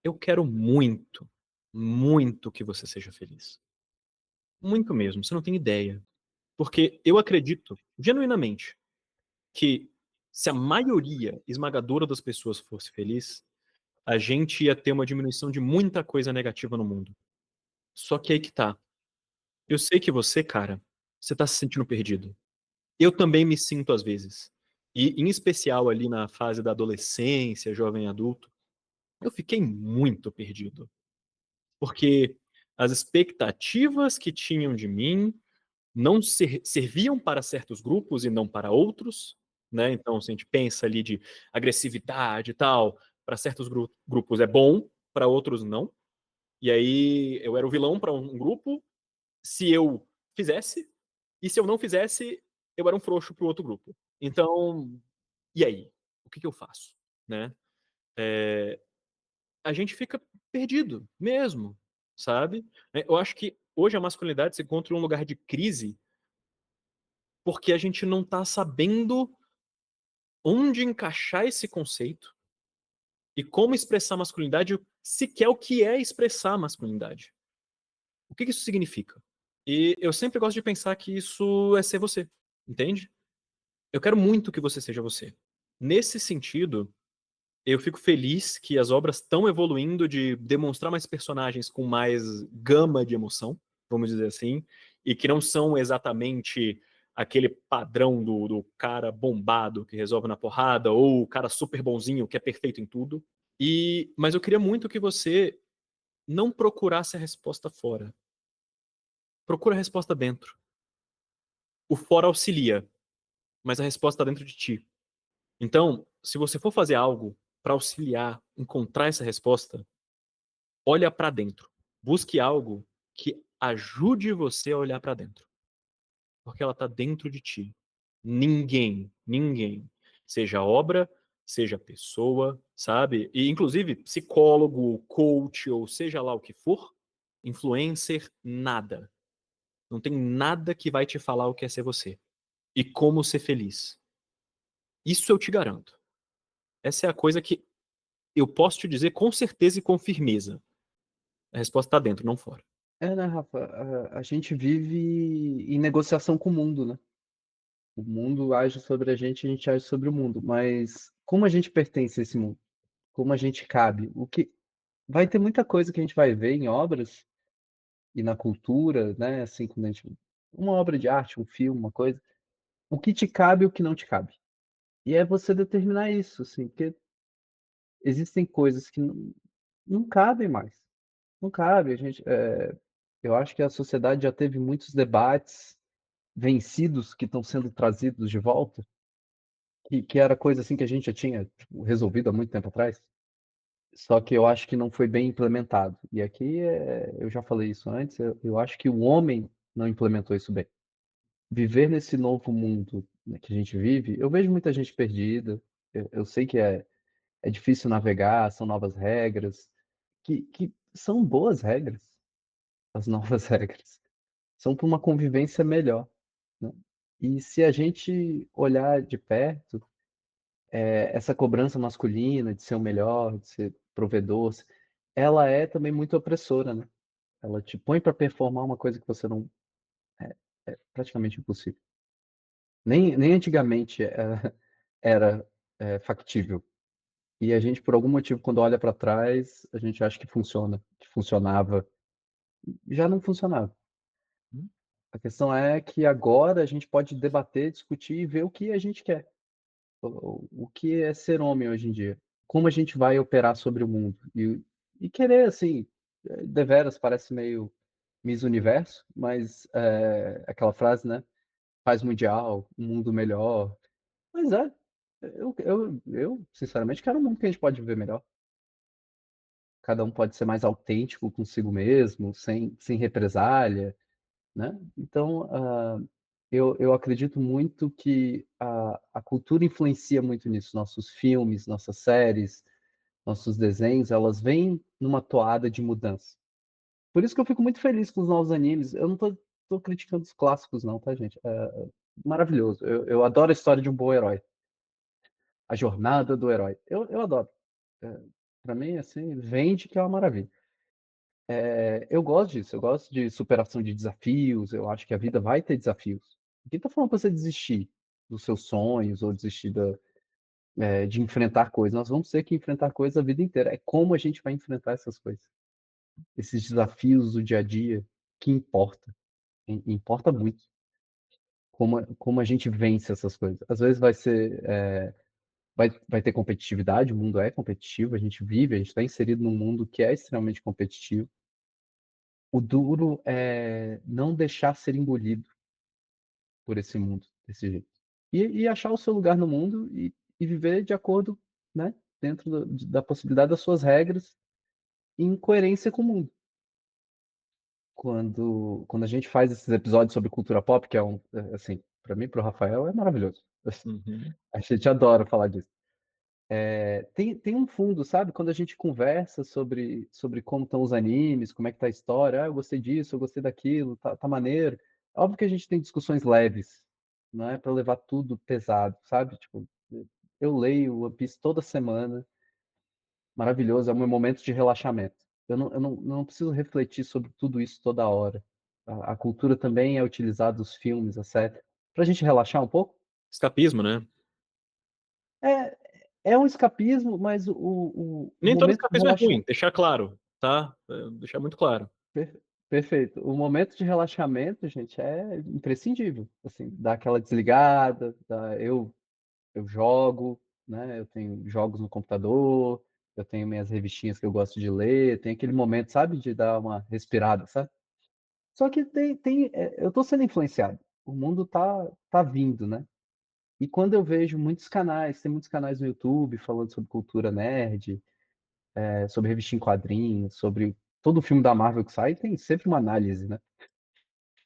Eu quero muito, muito que você seja feliz. Muito mesmo. Você não tem ideia. Porque eu acredito, genuinamente, que se a maioria esmagadora das pessoas fosse feliz, a gente ia ter uma diminuição de muita coisa negativa no mundo. Só que aí que tá. Eu sei que você, cara, você tá se sentindo perdido. Eu também me sinto às vezes. E em especial ali na fase da adolescência, jovem adulto, eu fiquei muito perdido. Porque as expectativas que tinham de mim não serviam para certos grupos e não para outros, né? Então, se a gente pensa ali de agressividade e tal, para certos grupos é bom, para outros não. E aí eu era o vilão para um grupo, se eu fizesse, e se eu não fizesse, eu era um frouxo para o outro grupo. Então, e aí? O que eu faço? Né? A gente fica perdido mesmo, sabe? Eu acho que hoje a masculinidade se encontra em um lugar de crise porque a gente não está sabendo onde encaixar esse conceito e como expressar masculinidade, sequer o que é expressar masculinidade. O que isso significa? E eu sempre gosto de pensar que isso é ser você, entende? Eu quero muito que você seja você. Nesse sentido, eu fico feliz que as obras estão evoluindo de demonstrar mais personagens com mais gama de emoção, vamos dizer assim, e que não são exatamente aquele padrão do cara bombado que resolve na porrada ou o cara super bonzinho que é perfeito em tudo. Mas eu queria muito que você não procurasse a resposta fora. Procura a resposta dentro. O fora auxilia, mas a resposta está dentro de ti. Então, se você for fazer algo para auxiliar, encontrar essa resposta, olha para dentro. Busque algo que ajude você a olhar para dentro, porque ela está dentro de ti. Ninguém, seja obra, seja pessoa, sabe? E inclusive psicólogo, coach ou seja lá o que for, influencer, nada. Não tem nada que vai te falar o que é ser você e como ser feliz. Isso eu te garanto. Essa é a coisa que eu posso te dizer com certeza e com firmeza. A resposta está dentro, não fora. É, né, Rafa? A gente vive em negociação com o mundo, né? O mundo age sobre a gente age sobre o mundo. Mas como a gente pertence a esse mundo? Como a gente cabe? O que vai ter muita coisa que a gente vai ver em obras e na cultura, né? Assim, quando a gente uma obra de arte, um filme, uma coisa, o que te cabe e o que não te cabe. E é você determinar isso, assim, porque existem coisas que não cabem mais. Não cabe. Eu acho que a sociedade já teve muitos debates vencidos que estão sendo trazidos de volta, que era coisa assim que a gente já tinha tipo, resolvido há muito tempo atrás. Só que eu acho que não foi bem implementado. E aqui eu já falei isso antes, eu acho que o homem não implementou isso bem. Viver nesse novo mundo, né, que a gente vive, eu vejo muita gente perdida. Eu sei que é difícil navegar, são novas regras, que são boas regras, as novas regras. São para uma convivência melhor, né? E se a gente olhar de perto, essa cobrança masculina de ser o melhor, de ser provedor, ela é também muito opressora, né? Ela te põe para performar uma coisa que você não é praticamente impossível. Nem antigamente era factível. E a gente, por algum motivo, quando olha para trás, a gente acha que funciona, que funcionava. Já não funcionava. A questão é que agora a gente pode debater, discutir e ver o que a gente quer. O que é ser homem hoje em dia? Como a gente vai operar sobre o mundo? E querer, assim, deveras parece meio Miss Universo, mas aquela frase, né? Paz mundial, um mundo melhor. Mas eu sinceramente quero um mundo que a gente pode viver melhor. Cada um pode ser mais autêntico consigo mesmo, sem represália, né? Então, eu acredito muito que a cultura influencia muito nisso. Nossos filmes, nossas séries, nossos desenhos, elas vêm numa toada de mudança. Por isso que eu fico muito feliz com os novos animes. Eu não tô criticando os clássicos, não, tá, gente? Maravilhoso. Eu adoro a história de um bom herói. A jornada do herói. Eu adoro. É, para mim, assim, vende que é uma maravilha. Eu gosto disso, eu gosto de superação de desafios, eu acho que a vida vai ter desafios. Ninguém tá falando para você desistir dos seus sonhos ou desistir de enfrentar coisas. Nós vamos ter que enfrentar coisas a vida inteira. É como a gente vai enfrentar essas coisas. Esses desafios do dia a dia que importa. Importa muito como a gente vence essas coisas. Às vezes vai ter competitividade, o mundo é competitivo, a gente vive, a gente está inserido num mundo que é extremamente competitivo. O duro é não deixar ser engolido por esse mundo, desse jeito. E achar o seu lugar no mundo e viver de acordo, né, dentro da possibilidade das suas regras, em coerência com o mundo. Quando a gente faz esses episódios sobre cultura pop, que assim, para mim, para o Rafael, é maravilhoso. Uhum. A gente adora falar disso. Tem um fundo, sabe? Quando a gente conversa sobre como estão os animes, como é que tá a história, eu gostei disso, eu gostei daquilo, tá maneiro. É óbvio que a gente tem discussões leves, não é para levar tudo pesado, sabe? Tipo, eu leio One Piece toda semana, maravilhoso, é o meu momento de relaxamento. Eu não preciso refletir sobre tudo isso toda hora. A cultura também é utilizada, os filmes, a série, para a gente relaxar um pouco. Escapismo, né? É, é um escapismo, mas o Nem todo momento de escapismo é ruim, relaxamento. deixar claro, tá? Deixar muito claro. Perfeito. O momento de relaxamento, gente, é imprescindível. Assim, dar aquela desligada, eu jogo, né? Eu tenho jogos no computador, eu tenho minhas revistinhas que eu gosto de ler, tem aquele momento, sabe, de dar uma respirada, sabe? Só que eu tô sendo influenciado. O mundo tá vindo, né? E quando eu vejo muitos canais, tem muitos canais no YouTube falando sobre cultura nerd, sobre revista em quadrinhos, sobre todo filme da Marvel que sai, tem sempre uma análise, né?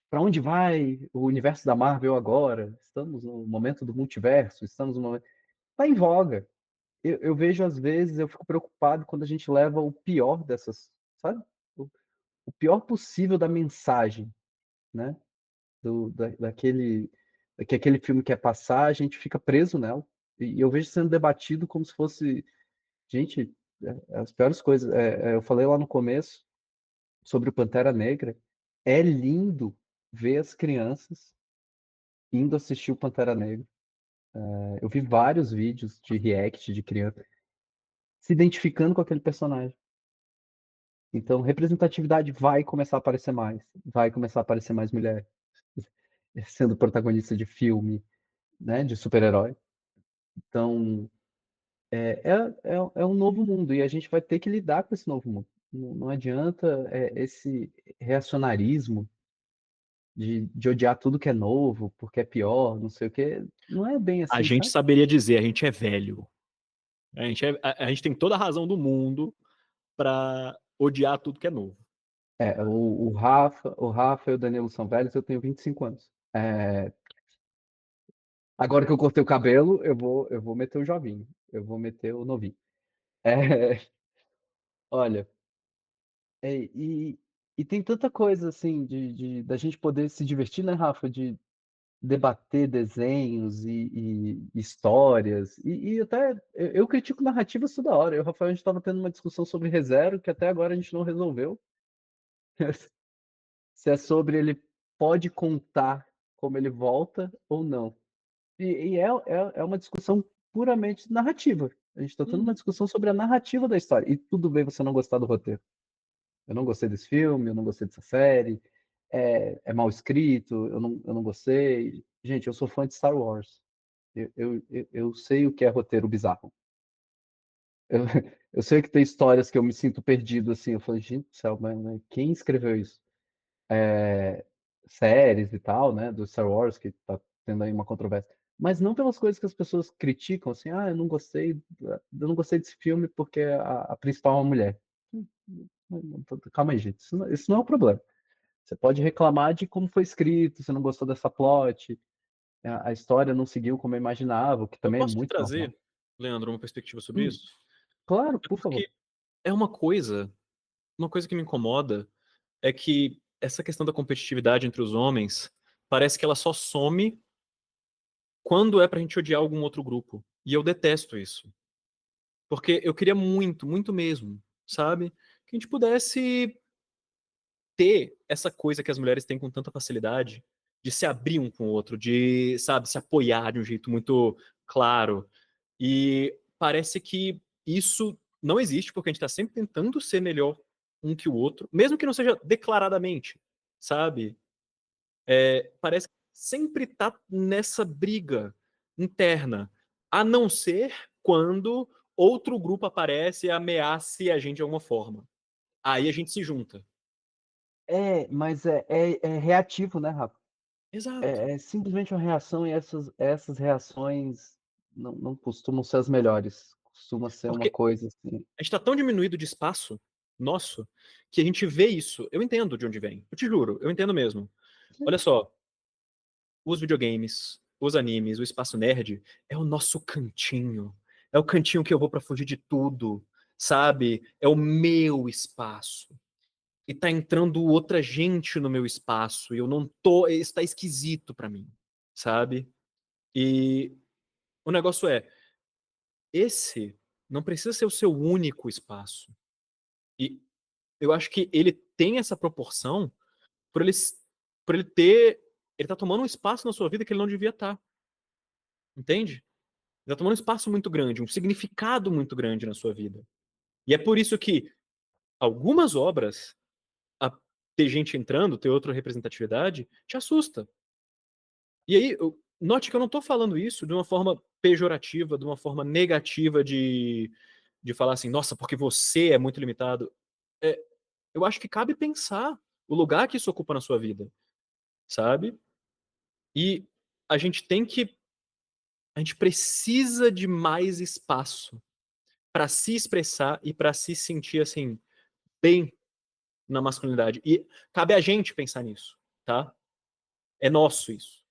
Para onde vai o universo da Marvel agora? Estamos no momento do multiverso, estamos no momento. Está em voga. Eu vejo às vezes, eu fico preocupado quando a gente leva o pior dessas, sabe? O pior possível da mensagem, né? Daquele que aquele filme quer passar, a gente fica preso nela. E eu vejo sendo debatido como se fosse, gente, as piores coisas. Eu falei lá no começo sobre o Pantera Negra. é lindo ver as crianças indo assistir o Pantera Negra. Eu vi vários vídeos de react de criança se identificando com aquele personagem. Então, representatividade vai começar a aparecer mais, vai começar a aparecer mais mulher sendo protagonista de filme, né, de super-herói. Então, é um novo mundo e a gente vai ter que lidar com esse novo mundo. Não adianta esse reacionarismo de odiar tudo que é novo, porque é pior, não sei o quê. Não é bem A assim, gente sabe? saberia dizer, a gente é velho. A gente tem toda a razão do mundo pra odiar tudo que é novo. O Rafa e o Danilo são velhos, eu tenho 25 anos. Agora que eu cortei o cabelo, eu vou meter o jovinho, eu vou meter o novinho. É, olha, e, e tem tanta coisa assim da gente poder se divertir, né, Rafa? De debater desenhos e histórias. E até eu critico narrativas toda hora. Eu e o Rafael, a gente estava tendo uma discussão sobre ReZero que até agora a gente não resolveu. Se é sobre ele pode contar como ele volta ou não. E é uma discussão puramente narrativa. A gente está tendo uma Uhum. discussão sobre a narrativa da história. E tudo bem você não gostar do roteiro. Eu não gostei desse filme, eu não gostei dessa série, é mal escrito, eu não gostei. Gente, eu sou fã de Star Wars. Eu sei o que é roteiro bizarro. Eu, eu sei que tem histórias que eu me sinto perdido assim. Eu falo, gente do céu, mas quem escreveu isso? Séries e tal, né, do Star Wars, que tá tendo aí uma controvérsia. Mas não pelas coisas que as pessoas criticam, assim, eu não gostei desse filme porque a principal é uma mulher. Calma aí, gente, isso não é o problema. Você pode reclamar de como foi escrito, você não gostou dessa plot, a história não seguiu como eu imaginava, o que Eu também é posso te muito normal. trazer, Leandro, uma perspectiva sobre Hum, isso? claro, É por favor. porque é uma coisa que me incomoda é que essa questão da competitividade entre os homens parece que ela só some quando é pra gente odiar algum outro grupo. E eu detesto isso. Porque eu queria muito, muito mesmo, sabe? Que a gente pudesse ter essa coisa que as mulheres têm com tanta facilidade de se abrir um com o outro, de, sabe, se apoiar de um jeito muito claro. E parece que isso não existe, porque a gente tá sempre tentando ser melhor um que o outro, mesmo que não seja declaradamente, sabe? Parece que sempre tá nessa briga interna, a não ser quando outro grupo aparece e ameace a gente de alguma forma. Aí a gente se junta. Mas é reativo, né, Rafa? Exato. É simplesmente uma reação e essas reações não costumam ser as melhores. Costuma ser uma Porque coisa assim. a gente tá tão diminuído de espaço nosso que a gente vê isso. Eu entendo de onde vem. Eu te juro, eu entendo mesmo. Olha só, os videogames, os animes, o espaço nerd é o nosso cantinho. É o cantinho que eu vou pra fugir de tudo, sabe? É o meu espaço. E tá entrando outra gente no meu espaço e eu não tô, está esquisito pra mim, sabe? E o negócio é, esse não precisa ser o seu único espaço. E eu acho que ele tem essa proporção por ele, por ele ter. Ele tá tomando um espaço na sua vida que ele não devia estar. Entende? Ele tá tomando um espaço muito grande, um significado muito grande na sua vida. E é por isso que algumas obras, a ter gente entrando, ter outra representatividade, te assusta. E aí, note que eu não tô falando isso de uma forma pejorativa, de uma forma negativa de falar assim, nossa, porque você é muito limitado. É, eu acho que cabe pensar o lugar que isso ocupa na sua vida, sabe? E a gente tem que. A gente precisa de mais espaço para se expressar e para se sentir assim, bem na masculinidade. E cabe a gente pensar nisso, tá? É nosso isso.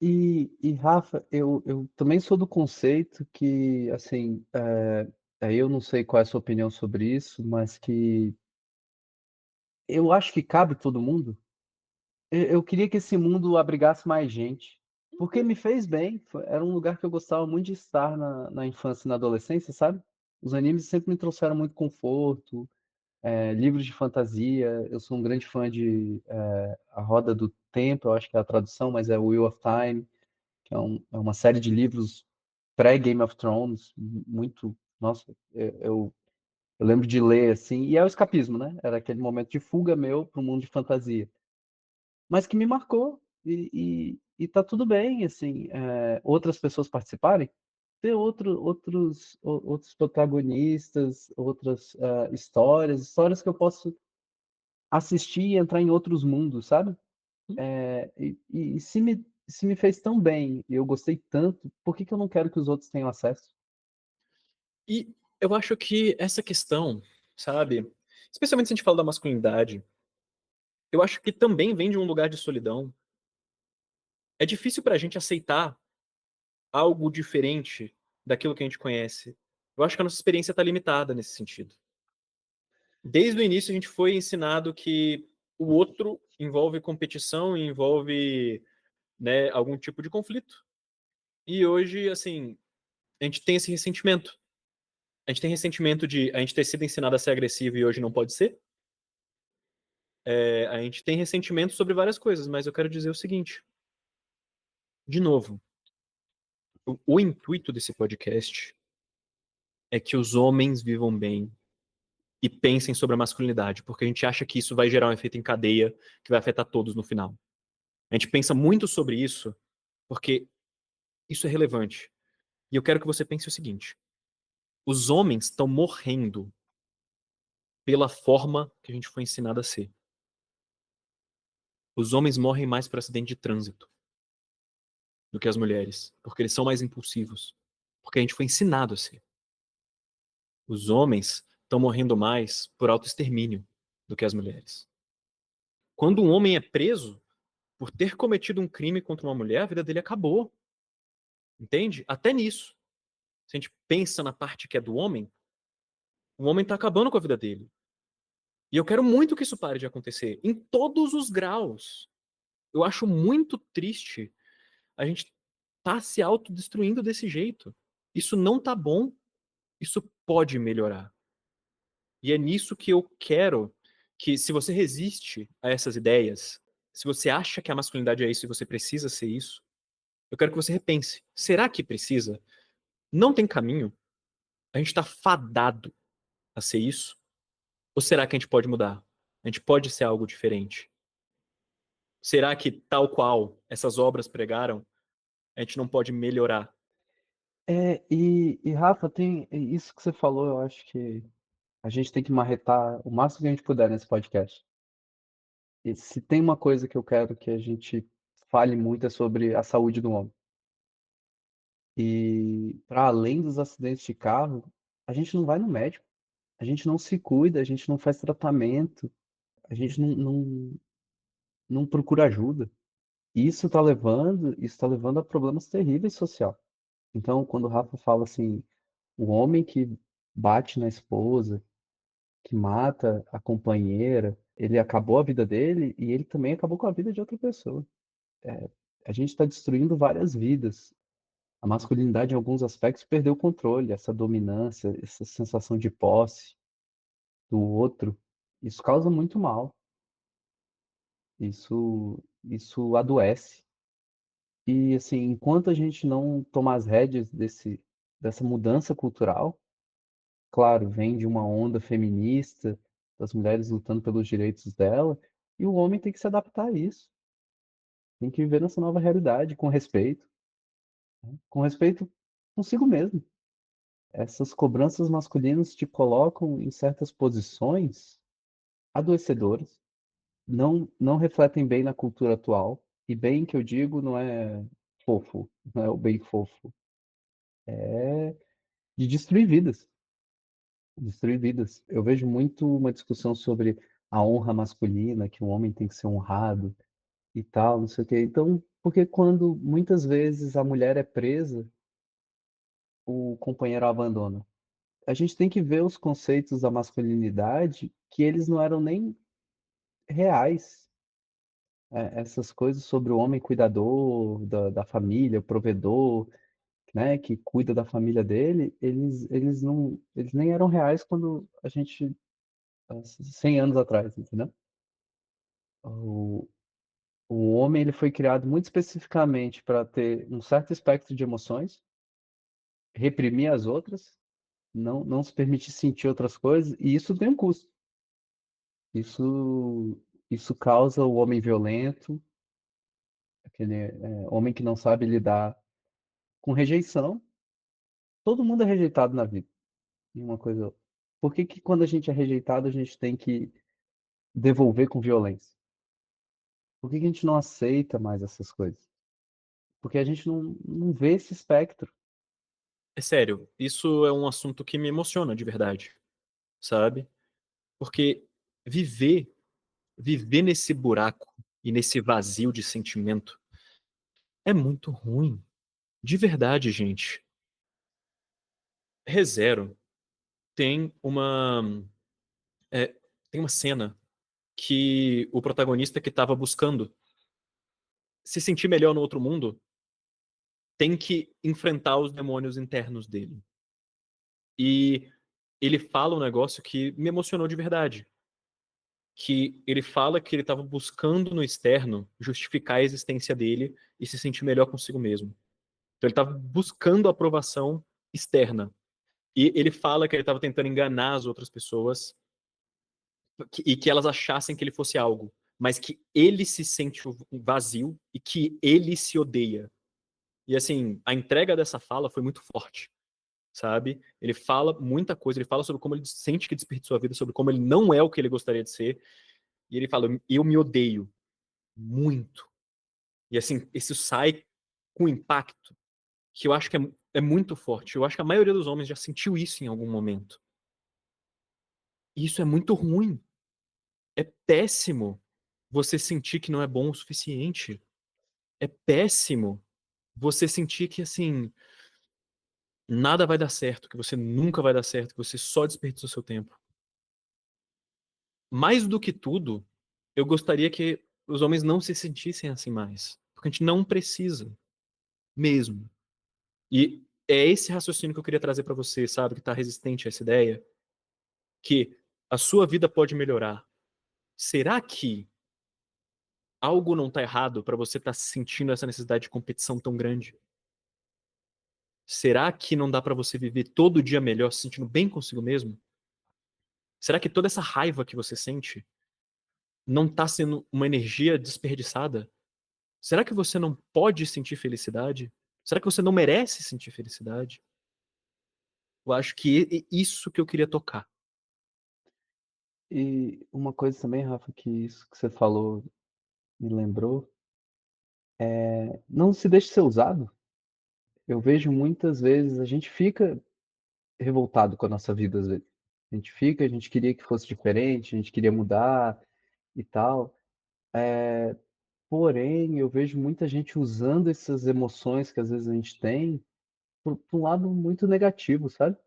E Rafa, eu também sou do conceito que, assim, aí eu não sei qual é a sua opinião sobre isso, mas que eu acho que cabe todo mundo. Eu queria que esse mundo abrigasse mais gente, porque me fez bem. Era um lugar que eu gostava muito de estar na infância e na adolescência, sabe? Os animes sempre me trouxeram muito conforto. livros de fantasia. Eu sou um grande fã de A Roda do Tempo, eu acho que é a tradução, mas é Wheel of Time, que é uma série de livros pré-Game of Thrones, muito, nossa, eu lembro de ler assim, e é o escapismo, né? Era aquele momento de fuga meu para o mundo de fantasia, mas que me marcou, e tá tudo bem, assim, outras pessoas participarem, ter outros protagonistas, outras histórias que eu posso assistir e entrar em outros mundos, sabe? E se me fez tão bem, e eu gostei tanto, por que que eu não quero que os outros tenham acesso? E eu acho que essa questão, sabe, especialmente se a gente fala da masculinidade, eu acho que também vem de um lugar de solidão. É difícil pra gente aceitar algo diferente daquilo que a gente conhece. Eu acho que a nossa experiência tá limitada nesse sentido. Desde o início a gente foi ensinado que o outro envolve competição e envolve, né, algum tipo de conflito. E hoje, assim, a gente tem esse ressentimento. A gente tem ressentimento de a gente ter sido ensinado a ser agressivo e hoje não pode ser. A gente tem ressentimento sobre várias coisas, mas eu quero dizer o seguinte, de novo, o intuito desse podcast é que os homens vivam bem e pensem sobre a masculinidade, porque a gente acha que isso vai gerar um efeito em cadeia que vai afetar todos no final. A gente pensa muito sobre isso porque isso é relevante. E eu quero que você pense o seguinte: os homens estão morrendo pela forma que a gente foi ensinado a ser. Os homens morrem mais por acidente de trânsito do que as mulheres, porque eles são mais impulsivos, porque a gente foi ensinado a ser. Os homens estão morrendo mais por autoextermínio do que as mulheres. Quando um homem é preso por ter cometido um crime contra uma mulher, a vida dele acabou. Entende? Até nisso. Se a gente pensa na parte que é do homem, o homem está acabando com a vida dele. E eu quero muito que isso pare de acontecer, em todos os graus. Eu acho muito triste a gente tá se autodestruindo desse jeito. Isso não tá bom. Isso pode melhorar. E é nisso que eu quero que, se você resiste a essas ideias, se você acha que a masculinidade é isso e você precisa ser isso, eu quero que você repense. Será que precisa? Não tem caminho? A gente está fadado a ser isso? Ou será que a gente pode mudar? A gente pode ser algo diferente? Será que, tal qual essas obras pregaram, a gente não pode melhorar? E Rafa, tem isso que você falou, eu acho que a gente tem que marretar o máximo que a gente puder nesse podcast. E se tem uma coisa que eu quero que a gente fale muito é sobre a saúde do homem. E para além dos acidentes de carro, a gente não vai no médico, a gente não se cuida, a gente não faz tratamento, a gente não procura ajuda. E isso está levando a problemas terríveis social. Então, quando o Rafa fala assim, o homem que bate na esposa, que mata a companheira, ele acabou a vida dele e ele também acabou com a vida de outra pessoa. A gente está destruindo várias vidas. A masculinidade, em alguns aspectos, perdeu o controle, essa dominância, essa sensação de posse do outro. Isso causa muito mal. Isso adoece. E, assim, enquanto a gente não tomar as rédeas dessa mudança cultural, claro, vem de uma onda feminista, das mulheres lutando pelos direitos dela, e o homem tem que se adaptar a isso. Tem que viver nessa nova realidade com respeito consigo mesmo. Essas cobranças masculinas te colocam em certas posições adoecedoras, não refletem bem na cultura atual, e bem que eu digo não é fofo, não é o bem fofo, é de destruir vidas, destruir vidas. Eu vejo muito uma discussão sobre a honra masculina, que o homem tem que ser honrado e tal, não sei o quê. Então, porque quando muitas vezes a mulher é presa, o companheiro a abandona. A gente tem que ver os conceitos da masculinidade que eles não eram nem reais. Essas coisas sobre o homem cuidador da família, o provedor, né, que cuida da família dele, eles nem eram reais quando a gente há 100 anos atrás, entendeu? O o homem ele foi criado muito especificamente para ter um certo espectro de emoções, reprimir as outras, não se permitir sentir outras coisas, e isso tem um custo. Isso isso causa o homem violento, aquele, homem que não sabe lidar com rejeição. Todo mundo é rejeitado na vida, em uma coisa ou outra. Por que que quando a gente é rejeitado, a gente tem que devolver com violência? Por que que a gente não aceita mais essas coisas? Porque a gente não vê esse espectro. É sério, isso é um assunto que me emociona de verdade, sabe? Porque viver viver nesse buraco e nesse vazio de sentimento é muito ruim, de verdade, gente. ReZero tem eh, tem uma cena que o protagonista que estava buscando se sentir melhor no outro mundo, tem que enfrentar os demônios internos dele. E ele fala um negócio que me emocionou de verdade, que ele fala que ele estava buscando no externo justificar a existência dele e se sentir melhor consigo mesmo. Então ele estava buscando aprovação externa. E ele fala que ele estava tentando enganar as outras pessoas e que elas achassem que ele fosse algo, mas que ele se sente vazio e que ele se odeia. E assim, a entrega dessa fala foi muito forte, sabe? Ele fala muita coisa, ele fala sobre como ele sente que desperdiçou a vida, sobre como ele não é o que ele gostaria de ser, e ele fala: "Eu me odeio muito". E assim, isso sai com impacto que eu acho que é muito forte. Eu acho que a maioria dos homens já sentiu isso em algum momento. E isso é muito ruim. É péssimo você sentir que não é bom o suficiente. É péssimo você sentir que, assim, nada vai dar certo, que você nunca vai dar certo, que você só desperdiçou seu tempo. Mais do que tudo, eu gostaria que os homens não se sentissem assim mais. Porque a gente não precisa, mesmo. E é esse raciocínio que eu queria trazer pra você, sabe, que tá resistente a essa ideia, que a sua vida pode melhorar. Será que algo não tá errado pra você estar sentindo essa necessidade de competição tão grande? Será que não dá pra você viver todo dia melhor, se sentindo bem consigo mesmo? Será que toda essa raiva que você sente não tá sendo uma energia desperdiçada? Será que você não pode sentir felicidade? Será que você não merece sentir felicidade? Eu acho que isso que eu queria tocar. E uma coisa também, Rafa, que isso que você falou me lembrou, não se deixe ser usado. Eu vejo muitas vezes a gente fica revoltado com a nossa vida, às vezes. A gente queria que fosse diferente, a gente queria mudar e tal. Porém, eu vejo muita gente usando essas emoções que às vezes a gente tem para um lado muito negativo, sabe?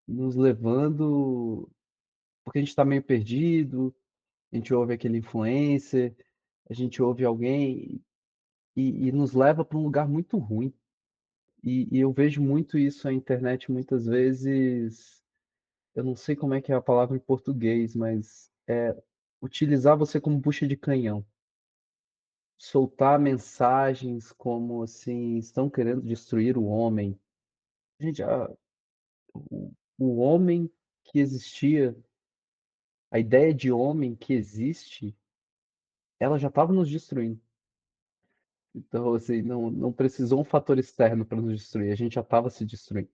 Nos levando porque a gente está meio perdido, a gente ouve aquele influencer, a gente ouve alguém e nos leva para um lugar muito ruim. E eu vejo muito isso na internet muitas vezes, eu não sei como é que é a palavra em português, mas é utilizar você como bucha de canhão. Soltar mensagens como assim, estão querendo destruir o homem. Gente, o homem que existia, a ideia de homem que existe, ela já estava nos destruindo. Então, assim, não precisou um fator externo para nos destruir, a gente já estava se destruindo.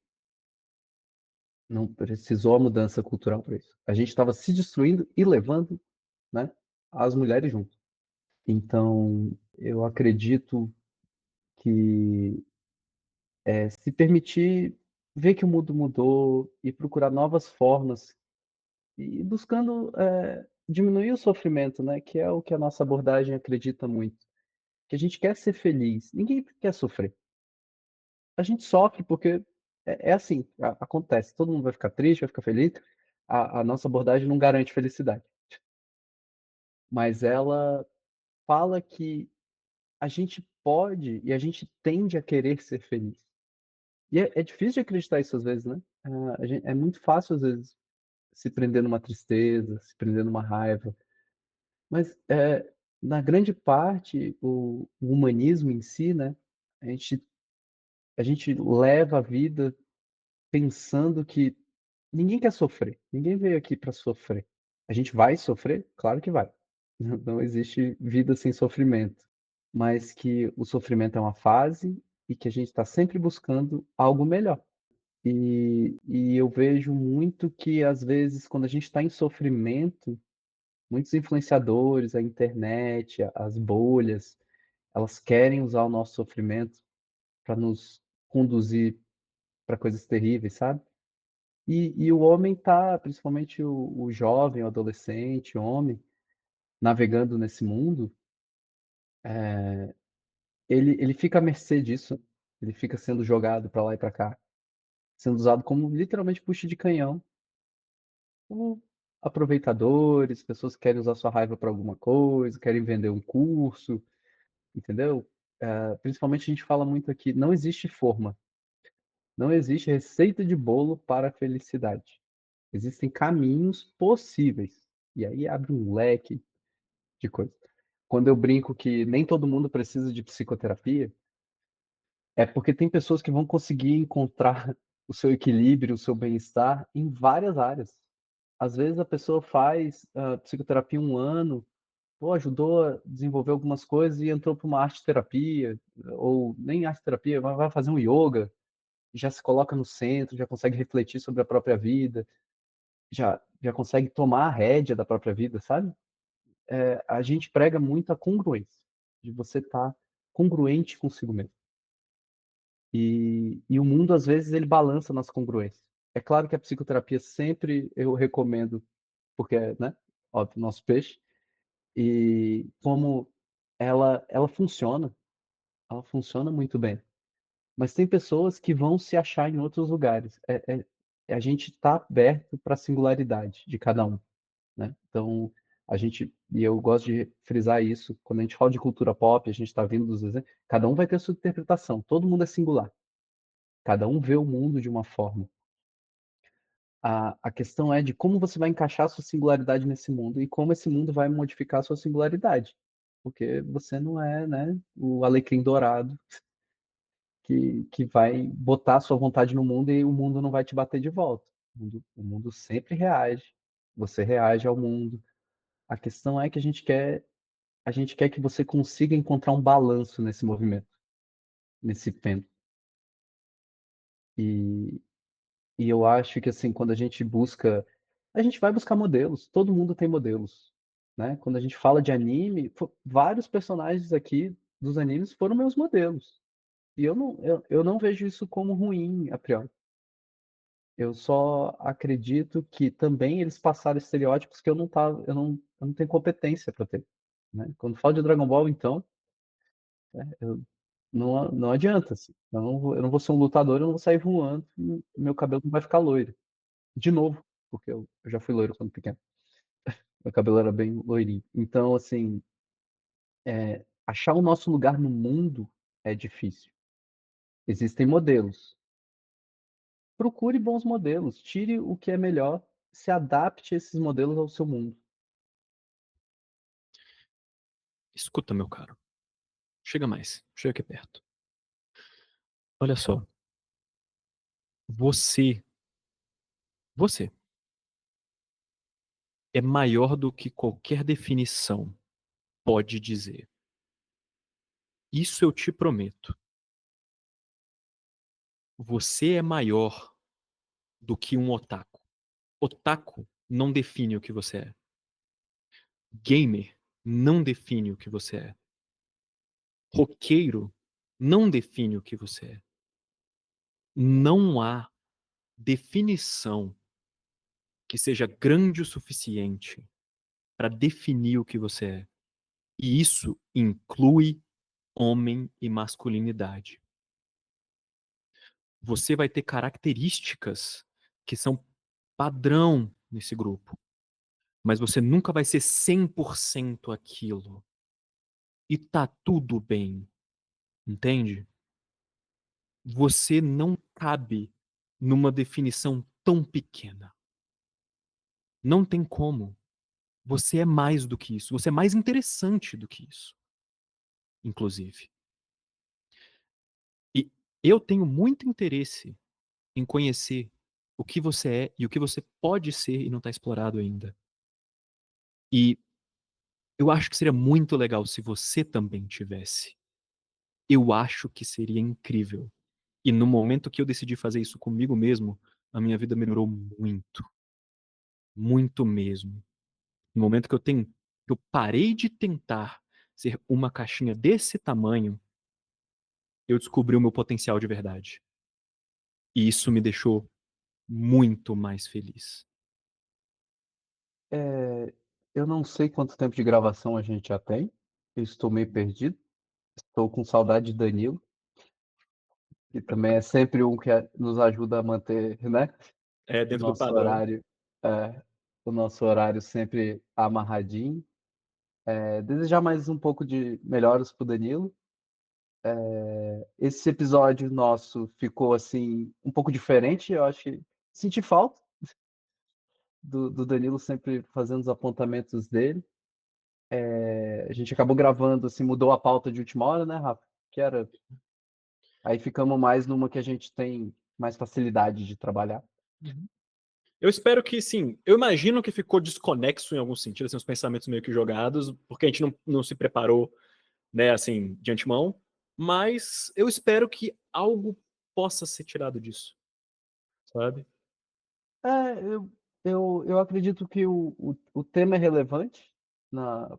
Não precisou a mudança cultural para isso. A gente estava se destruindo e levando, né, as mulheres junto. Então, eu acredito que se permitir ver que o mundo mudou e procurar novas formas e buscando, diminuir o sofrimento, né, que é o que a nossa abordagem acredita muito, que a gente quer ser feliz, ninguém quer sofrer. A gente sofre porque é assim, acontece, todo mundo vai ficar triste, vai ficar feliz, a nossa abordagem não garante felicidade, mas ela fala que a gente pode e a gente tende a querer ser feliz. E é difícil de acreditar isso às vezes, né, a gen é muito fácil às vezes se prender numa tristeza, se prender numa raiva. Mas, na grande parte, o humanismo em si, né, a gente a gente leva a vida pensando que ninguém quer sofrer, ninguém veio aqui para sofrer. A gente vai sofrer? Claro que vai. Não existe vida sem sofrimento, mas que o sofrimento é uma fase e que a gente está sempre buscando algo melhor. E eu vejo muito que, às vezes, quando a gente está em sofrimento, muitos influenciadores, a internet, as bolhas, elas querem usar o nosso sofrimento para nos conduzir para coisas terríveis, sabe? E o homem tá, principalmente o jovem, o adolescente, o homem, navegando nesse mundo, ele fica à mercê disso. Ele fica sendo jogado para lá e para cá, sendo usado como literalmente bucha de canhão, como aproveitadores, pessoas que querem usar sua raiva para alguma coisa, querem vender um curso, entendeu? Principalmente a gente fala muito aqui, não existe forma, não existe receita de bolo para a felicidade. Existem caminhos possíveis. E aí abre um leque de coisa. Quando eu brinco que nem todo mundo precisa de psicoterapia, é porque tem pessoas que vão conseguir encontrar o seu equilíbrio, o seu bem-estar em várias áreas. Às vezes a pessoa faz psicoterapia um ano, pô, ajudou a desenvolver algumas coisas e entrou para uma arte terapia, ou nem arte terapia, vai fazer um yoga, já se coloca no centro, já consegue refletir sobre a própria vida, já consegue tomar a rédea da própria vida, sabe? A gente prega muito a congruência, de você estar congruente consigo mesmo. E o mundo, às vezes, ele balança nas congruências. É claro que a psicoterapia sempre eu recomendo, porque é, né, óbvio, nosso peixe, e como ela funciona muito bem. Mas tem pessoas que vão se achar em outros lugares. A gente está aberto para a singularidade de cada um, né? Então, e eu gosto de frisar isso, quando a gente fala de cultura pop, a gente está vindo dos exemplos, cada um vai ter a sua interpretação, todo mundo é singular, cada um vê o mundo de uma forma. A questão é de como você vai encaixar a sua singularidade nesse mundo e como esse mundo vai modificar a sua singularidade. Porque você não é, né, o alecrim dourado que vai botar a sua vontade no mundo e o mundo não vai te bater de volta. O mundo sempre reage, você reage ao mundo. A questão é que a gente quer que você consiga encontrar um balanço nesse movimento, nesse tempo. E, e eu acho que assim, quando a gente vai buscar modelos, todo mundo tem modelos, né? Quando a gente fala de anime, vários personagens aqui dos animes foram meus modelos. E eu não vejo isso como ruim, a priori. Eu só acredito que também eles passaram estereótipos que eu não tenho competência para ter, né? Quando falo de Dragon Ball, então, não adianta, assim. Eu não vou ser um lutador, eu não vou sair voando, e meu cabelo não vai ficar loiro. De novo, porque eu já fui loiro quando pequeno. Meu cabelo era bem loirinho. Então, assim, achar o nosso lugar no mundo é difícil. Existem modelos. Procure bons modelos, tire o que é melhor, se adapte a esses modelos ao seu mundo. Escuta, meu caro. Chega mais. Chega aqui perto. Olha só. Você, você é maior do que qualquer definição pode dizer. Isso eu te prometo. Você é maior do que um otaku. Otaku não define o que você é. Gamer não define o que você é. Roqueiro não define o que você é. Não há definição que seja grande o suficiente para definir o que você é. E isso inclui homem e masculinidade. Você vai ter características que são padrão nesse grupo, mas você nunca vai ser 100% aquilo. E tá tudo bem, entende? Você não cabe numa definição tão pequena. Não tem como. Você é mais do que isso. Você é mais interessante do que isso, inclusive. E eu tenho muito interesse em conhecer o que você é e o que você pode ser e não está explorado ainda. E eu acho que seria muito legal se você também tivesse. Eu acho que seria incrível. E no momento que eu decidi fazer isso comigo mesmo, a minha vida melhorou muito, muito mesmo. No momento que eu parei de tentar ser uma caixinha desse tamanho, eu descobri o meu potencial de verdade. E isso me deixou muito mais feliz. Eh, eu não sei quanto tempo de gravação a gente já tem, eu estou meio perdido, estou com saudade de Danilo, que também é sempre um que nos ajuda a manter, né, É, o dentro do nosso padrão. horário é, o nosso horário sempre amarradinho. Desejar mais um pouco de melhoras para o Danilo. Esse episódio nosso ficou, assim, um pouco diferente, eu acho que senti falta do Danilo sempre fazendo os apontamentos dele. A gente acabou gravando, assim, mudou a pauta de última hora, né, Rafa? Que era aí ficamos mais numa que a gente tem mais facilidade de trabalhar. Uhum. Eu espero que, sim, eu imagino que ficou desconexo em algum sentido, assim, os pensamentos meio que jogados, porque a gente não se preparou, né, assim, de antemão, mas eu espero que algo possa ser tirado disso, sabe? Eu acredito que o tema é relevante,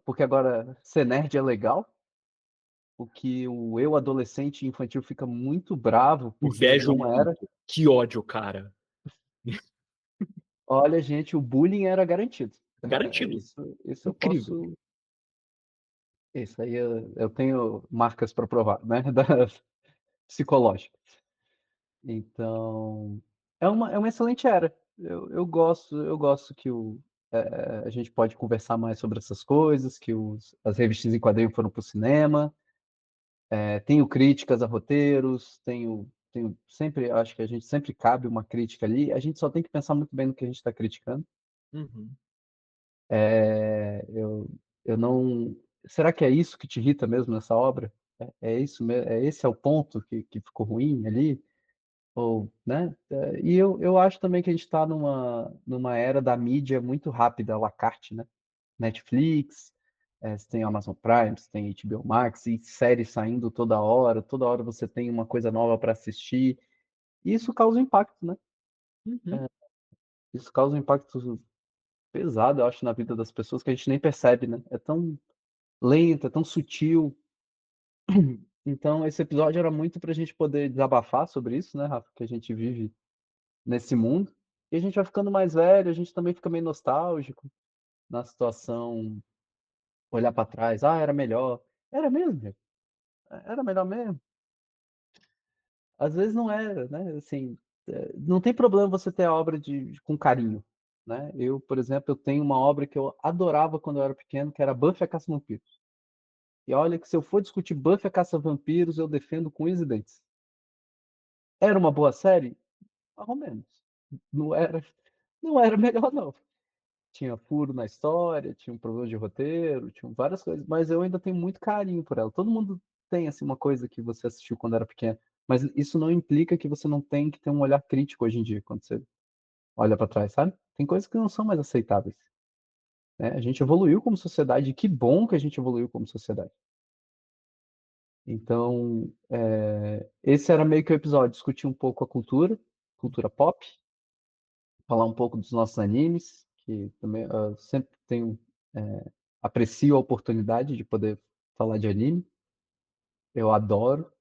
porque agora ser nerd é legal, o que o eu adolescente infantil fica muito bravo, porque Invejo não era. muito. Que ódio, cara. Olha, gente, o bullying era garantido. Garantido. Isso eu Incrível. posso. Isso aí eu tenho marcas para provar, né? Da psicológica. Então, é uma excelente era. Eu gosto que a gente pode conversar mais sobre essas coisas, que as revistas em quadrinho foram para o cinema. Tenho críticas a roteiros, tenho sempre, acho que a gente sempre cabe uma crítica ali. A gente só tem que pensar muito bem no que a gente está criticando. Uhum. Eu não. Será que é isso que te irrita mesmo nessa obra? É isso mesmo? Esse é o ponto que ficou ruim ali? Ou, né? E eu acho também que a gente está numa era da mídia muito rápida, à la carte, né? Netflix, você tem Amazon Prime, você tem HBO Max, e séries saindo toda hora você tem uma coisa nova para assistir. E isso causa impacto, né? Uhum. Isso causa um impacto pesado, eu acho, na vida das pessoas que a gente nem percebe, né? É tão lento, é tão sutil. Então, esse episódio era muito para a gente poder desabafar sobre isso, né, Rafa? Que a gente vive nesse mundo. E a gente vai ficando mais velho, a gente também fica meio nostálgico na situação, olhar para trás, era melhor. Era mesmo, gente. Era melhor mesmo. Às vezes não era, né? Assim, não tem problema você ter a obra com carinho, né? Eu, por exemplo, eu tenho uma obra que eu adorava quando eu era pequeno, que era Buffy a Caça-Vampiros. E olha que se eu for discutir Buffy a Caça-Vampiros, eu defendo com unhas e dentes. Era uma boa série? Mais ou menos. Não era, não era melhor, não. Tinha furo na história, tinha um problema de roteiro, tinha várias coisas, mas eu ainda tenho muito carinho por ela. Todo mundo tem assim uma coisa que você assistiu quando era pequeno, mas isso não implica que você não tem que ter um olhar crítico hoje em dia quando você olha para trás, sabe? Tem coisas que não são mais aceitáveis, né? A gente evoluiu como sociedade, e que bom que a gente evoluiu como sociedade. Então, esse era meio que o episódio, discutir um pouco a cultura pop, falar um pouco dos nossos animes, que também eu sempre tenho, aprecio a oportunidade de poder falar de anime. Eu adoro,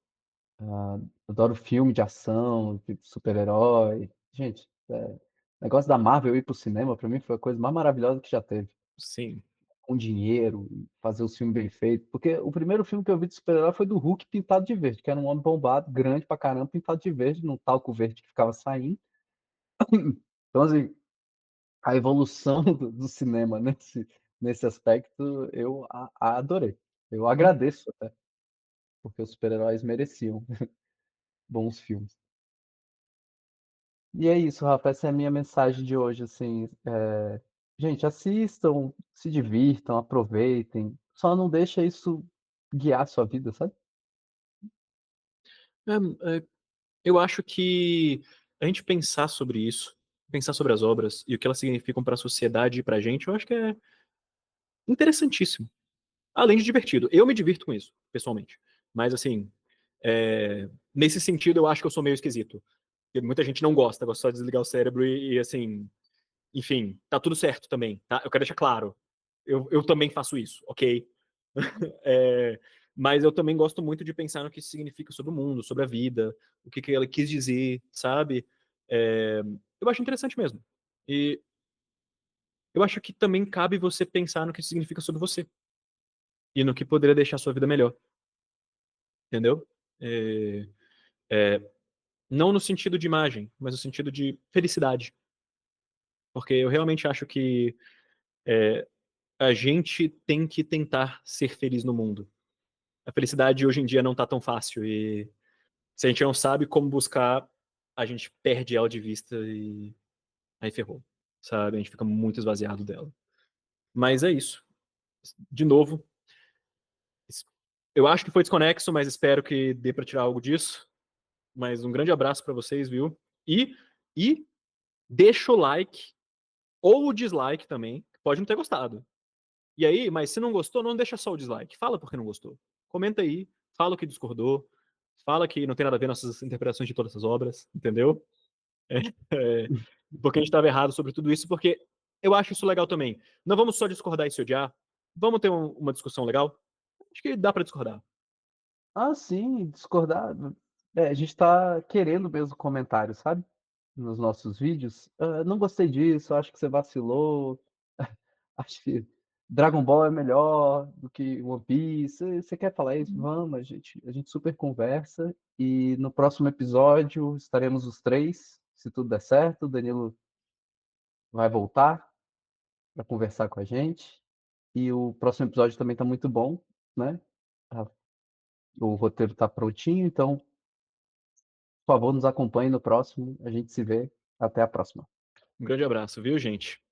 adoro filme de ação, de super-herói. Gente, o negócio da Marvel ir pro cinema, pra mim, foi a coisa mais maravilhosa que já teve. Sim. Com dinheiro, fazer os filmes bem feitos. Porque o primeiro filme que eu vi de super-herói foi do Hulk pintado de verde, que era um homem bombado, grande pra caramba, pintado de verde, num talco verde que ficava saindo. Então, assim, a evolução do cinema nesse aspecto, eu adorei. Eu agradeço até, porque os super-heróis mereciam bons filmes. E é isso, Rafa, essa é a minha mensagem de hoje, assim, Gente, assistam, se divirtam, aproveitem, só não deixa isso guiar a sua vida, sabe? É, eu acho que a gente pensar sobre isso, pensar sobre as obras e o que elas significam para a sociedade e pra gente, eu acho que é interessantíssimo. Além de divertido. Eu me divirto com isso, pessoalmente. Mas assim, nesse sentido, eu acho que eu sou meio esquisito. Porque muita gente não gosta, gosta só de desligar o cérebro assim, enfim, tá tudo certo também, tá? Eu quero deixar claro. Eu também faço isso, ok? É, mas eu também gosto muito de pensar no que isso significa sobre o mundo, sobre a vida, o que, que ela quis dizer, sabe? É, eu acho interessante mesmo. E eu acho que também cabe você pensar no que isso significa sobre você e no que poderia deixar a sua vida melhor, entendeu? É, não no sentido de imagem, mas no sentido de felicidade. Porque eu realmente acho que a gente tem que tentar ser feliz no mundo. A felicidade hoje em dia não tá tão fácil e se a gente não sabe como buscar, a gente perde ela de vista e aí ferrou, sabe? A gente fica muito esvaziado dela. Mas é isso. De novo, eu acho que foi desconexo, mas espero que dê pra tirar algo disso. Mas um grande abraço pra vocês, viu? E, e deixa o like ou o dislike também, pode não ter gostado. E aí, mas se não gostou, não deixa só o dislike. Fala por que não gostou. Comenta aí, fala o que discordou, fala que não tem nada a ver nossas interpretações de todas essas obras, entendeu? É, é, porque a gente estava errado sobre tudo isso, porque eu acho isso legal também. Não vamos só discordar e se odiar, vamos ter uma discussão legal. Acho que dá para discordar. Ah, sim, discordar. A gente tá querendo mesmo comentários, sabe? Nos nossos vídeos. Não gostei disso, acho que você vacilou. Acho que Dragon Ball é melhor do que One Piece. Você quer falar isso? Vamos, a gente super conversa. E no próximo episódio estaremos os três, se tudo der certo. O Danilo vai voltar para conversar com a gente. E o próximo episódio também está muito bom, né? Ah, o roteiro está prontinho, então, por favor, nos acompanhe no próximo. A gente se vê. Até a próxima. Um grande abraço, viu, gente?